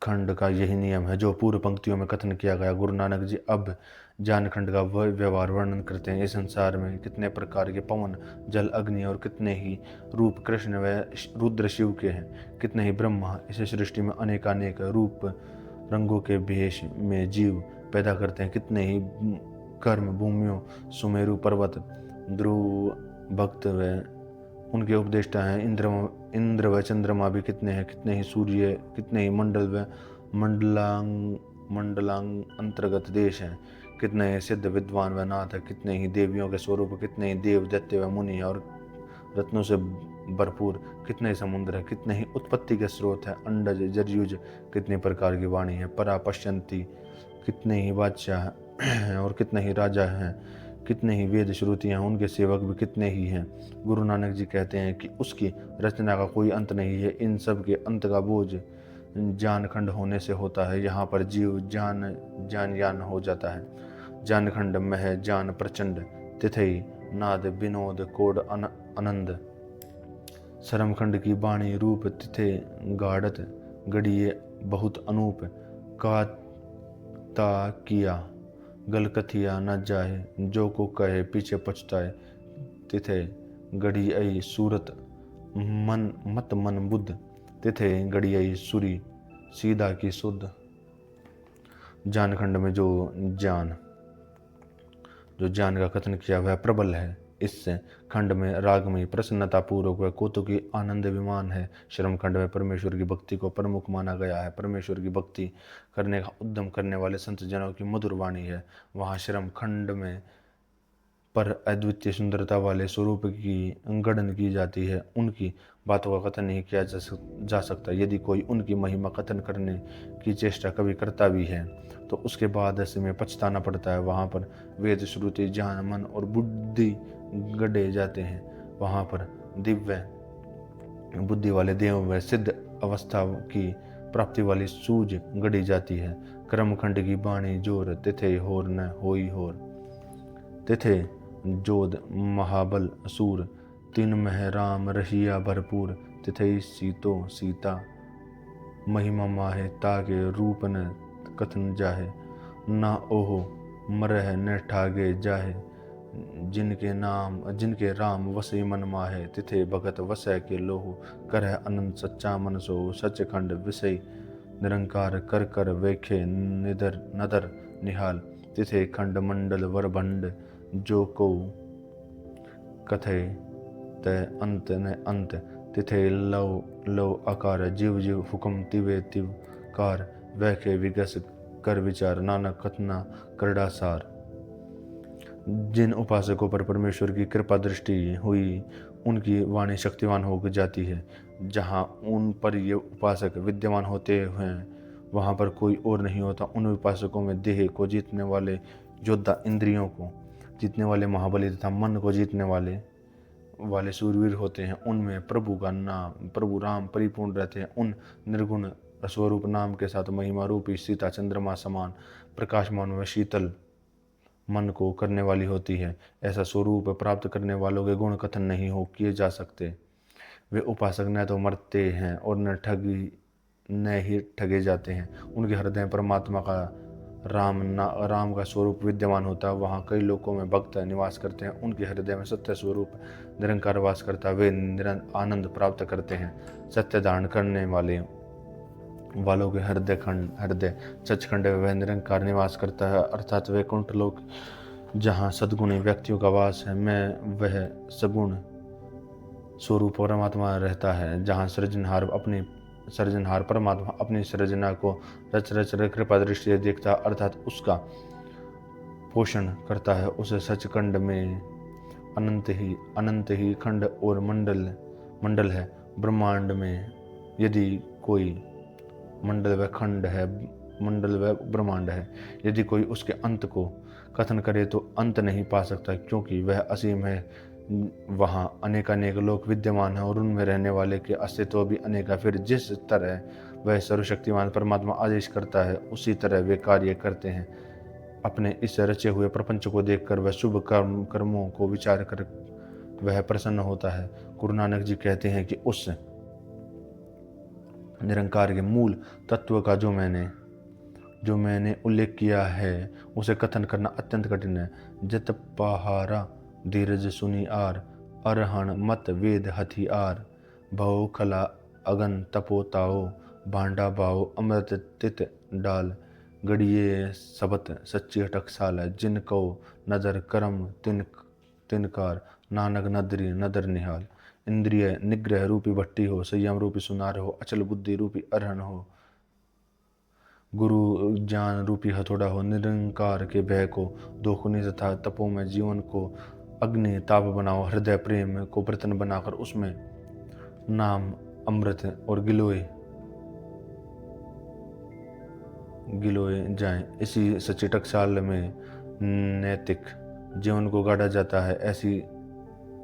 खंड का यही नियम है जो पूर्व पंक्तियों में कथन किया गया। गुरु नानक जी अब ज्ञान खंड का वह व्यवहार वर्णन करते हैं। इस संसार में कितने प्रकार के पवन, जल, अग्नि और कितने ही रूप कृष्ण व रुद्र शिव के हैं, कितने ही ब्रह्मा इस सृष्टि में अनेकानेक रूप रंगों के भेष में जीव पैदा करते हैं, कितने ही कर्म भूमियों, सुमेरु पर्वत, ध्रुव भक्त व उनके उपदेष्टा हैं। इंद्र व चंद्रमा भी कितने हैं, कितने ही सूर्य, कितने ही मंडल व मंडलांग अंतर्गत देश हैं, कितने ही सिद्ध विद्वान व नाथ है, कितने ही देवियों के स्वरूप, कितने ही देव दैत्य व मुनि और रत्नों से भरपूर, कितने ही समुद्र है, कितने ही उत्पत्ति के स्रोत है, अंडज जरयुज, कितने प्रकार की वाणी है, परा पश्यंती, कितने ही बादशाह हैं और कितने ही राजा हैं, कितने ही वेद श्रुतियाँ, उनके सेवक भी कितने ही हैं। गुरु नानक जी कहते हैं कि उसकी रचना का कोई अंत नहीं है। इन सब के अंत का बोझ ज्ञान खंड होने से होता है। यहाँ पर जीव ज्ञान हो जाता है। ज्ञान खंड मह ज्ञान प्रचंड, तिथि नाद विनोद कोड आनंद, शरम खंड की बाणी रूप तिथे गाढ़त, गढ़िए बहुत अनूप, काता किया गल कथिया न जाए, जो को कहे पीछे पछताए, तिथे गढ़ी आई सूरत मन मत मन बुद्ध, तिथे गढ़ी आई सुरी सीधा की शुद्ध। ज्ञान खंड में जो ज्ञान का कथन किया वह प्रबल है। इस खंड में रागमयी प्रसन्नता पूर्वक व कौतुकी आनंद विमान है। श्रम खंड में परमेश्वर की भक्ति को प्रमुख माना गया है। परमेश्वर की भक्ति करने का उद्यम करने वाले संत जनों की मधुर वाणी है। वहाँ श्रम खंड में पर अद्वितीय सुंदरता वाले स्वरूप की गणन की जाती है। उनकी बातों का कथन नहीं किया जा सकता। यदि कोई उनकी महिमा कथन करने की चेष्टा कभी करता भी है तो उसके बाद ऐसे में पछताना पड़ता है। वहाँ पर वेद श्रुति ज्ञान मन और बुद्धि गढ़े जाते हैं। वहाँ पर दिव्य बुद्धि वाले देव व सिद्ध अवस्था की प्राप्ति वाली सूझ गढ़ी जाती है। कर्मखंड की बाणी जोर, तिथे होर न होई होर, तिथे जोध महाबल असुर, तीन मह राम रहिया भरपूर, तिथे सीतो सीता महिमा माहे, ताके रूप न कथन जाहे, ना ओहो मरह न ठागे जाहे, जिनके राम वसे मन माहे, तिथे भगत वसै के लोहु, करह अनंत सच्चा मन सो, सचखंड विषय निरंकार, कर कर वेखे नदर निहाल, तिथे खंड मंडल वर भंड, जो को कथे तय अंत न अंत, तिथे लव आकार, जीव जीव हुक्म तिवे तिव कार, वैखे विगस कर विचार, नानक कथना करड़ा सार। जिन उपासकों पर परमेश्वर की कृपा दृष्टि हुई उनकी वाणी शक्तिवान हो जाती है। जहाँ उन पर ये उपासक विद्यमान होते हैं वहाँ पर कोई और नहीं होता। उन उपासकों में देह को जीतने वाले योद्धा, इंद्रियों को जीतने वाले महाबली तथा मन को जीतने वाले सूरवीर होते हैं। उनमें प्रभु का नाम, प्रभु राम परिपूर्ण रहते हैं। उन निर्गुण स्वरूप नाम के साथ महिमा रूपी सीता चंद्रमा समान प्रकाशमान व शीतल मन को करने वाली होती है। ऐसा स्वरूप प्राप्त करने वालों के गुण कथन नहीं हो किए जा सकते। वे उपासक न तो मरते हैं और न ही ठगे जाते हैं। उनके हृदय परमात्मा का राम का स्वरूप विद्यमान होता है। वहाँ कई लोगों में भक्त निवास करते हैं। उनके हृदय में सत्य स्वरूप निरंकार वास करता है। वे आनंद प्राप्त करते हैं। सत्य धारण करने वालों के हृदय सचखंड वह निरंकार निवास करता है, अर्थात वैकुंठ लोक जहाँ सद्गुणी व्यक्तियों का वास है। मैं वह सगुण स्वरूप परमात्मा रहता है, जहाँ सृजनहार परमात्मा अपनी सृजना को रच कृपा दृष्टि से देखता, अर्थात उसका पोषण करता है। उस सचखंड में अनंत ही खंड और मंडल है। ब्रह्मांड में यदि कोई मंडल व ब्रह्मांड है, यदि कोई उसके अंत को कथन करे तो अंत नहीं पा सकता, क्योंकि वह असीम है। वहाँ अनेकानेक लोक विद्यमान है और उनमें रहने वाले के अस्तित्व भी अनेक है। फिर जिस तरह वह सर्वशक्तिमान परमात्मा आदेश करता है उसी तरह वे कार्य करते हैं। अपने इस रचे हुए प्रपंच को देखकर वह शुभ कर्मों को विचार कर वह प्रसन्न होता है। गुरु नानक जी कहते हैं कि उस निरंकार के मूल तत्व का जो मैंने उल्लेख किया है उसे कथन करना अत्यंत कठिन है। जत पहारा धीरज सुनी आर, अरहण मत वेद हथियार, भव खला अगन तपो ताओ, भांडा बाओ अमृत तित डाल, गड़िए सबत सच्ची टकसाल, जिन को नदर करम तिनकार, नानक नदरी नदर निहाल। इंद्रिय निग्रह रूपी भट्टी हो, संयम रूपी सुनार हो, अचल बुद्धि रूपी अरहन हो, गुरु ज्ञान रूपी हथौड़ा हो, निरंकार के भय को दोखुनी तथा तपों में जीवन को अग्नि ताप बनाओ, हृदय प्रेम को बर्तन बनाकर उसमें नाम अमृत और गिलोए जाएं। इसी सच्ची टकसाल में नैतिक जीवन को गाड़ा जाता है।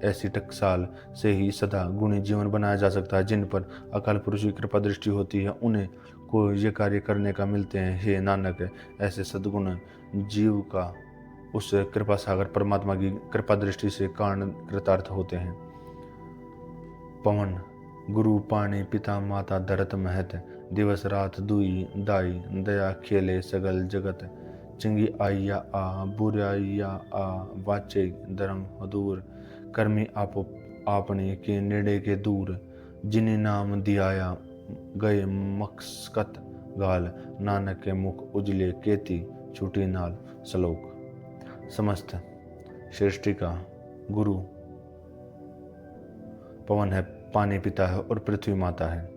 ऐसी टकसाल से ही सदा गुणी जीवन बनाया जा सकता है। जिन पर अकाल पुरुष की कृपा दृष्टि होती है उन्हें को ये कार्य करने का मिलते हैं। हे नानक, ऐसे सद्गुण जीव का उस कृपा सागर परमात्मा की कृपा दृष्टि से कारण कृतार्थ होते हैं। पवन गुरु पाणी पिता माता धरत महत, दिवस रात दुई दाई, दया खेले सगल जगत, चिंगी आइया आ बुराइया आ, वाचे धर्म दूर, कर्मी आपो आपने के नेड़े के दूर, जिन्हें नाम दियाया गए मकसकत गाल, नानक के मुख उजले केती छूटी नाल। श्लोक। समस्त सृष्टि का गुरु पवन है, पानी पिता है और पृथ्वी माता है।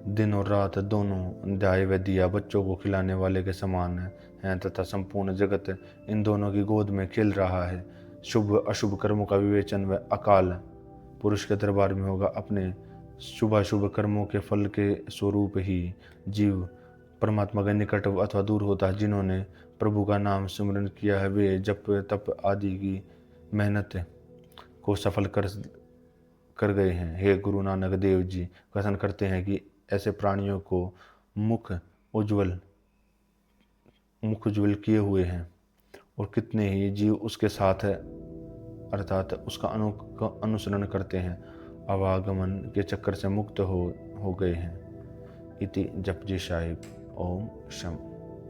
दिन और रात दोनों ध्याय व दिया बच्चों को खिलाने वाले के समान हैं तथा संपूर्ण जगत इन दोनों की गोद में खेल रहा है। शुभ अशुभ कर्मों का विवेचन व अकाल पुरुष के दरबार में होगा। अपने शुभाशुभ कर्मों के फल के स्वरूप ही जीव परमात्मा के निकट अथवा दूर होता है। जिन्होंने प्रभु का नाम स्मरण किया है वे जप तप आदि की मेहनत को सफल कर गए हैं। हे गुरु नानक देव जी कथन करते हैं कि ऐसे प्राणियों को मुख उज्ज्वल किए हुए हैं और कितने ही जीव उसके साथ अर्थात उसका अनुसरण करते हैं, आवागमन के चक्कर से मुक्त हो गए हैं। इति जपजी साहिब। ओम शम।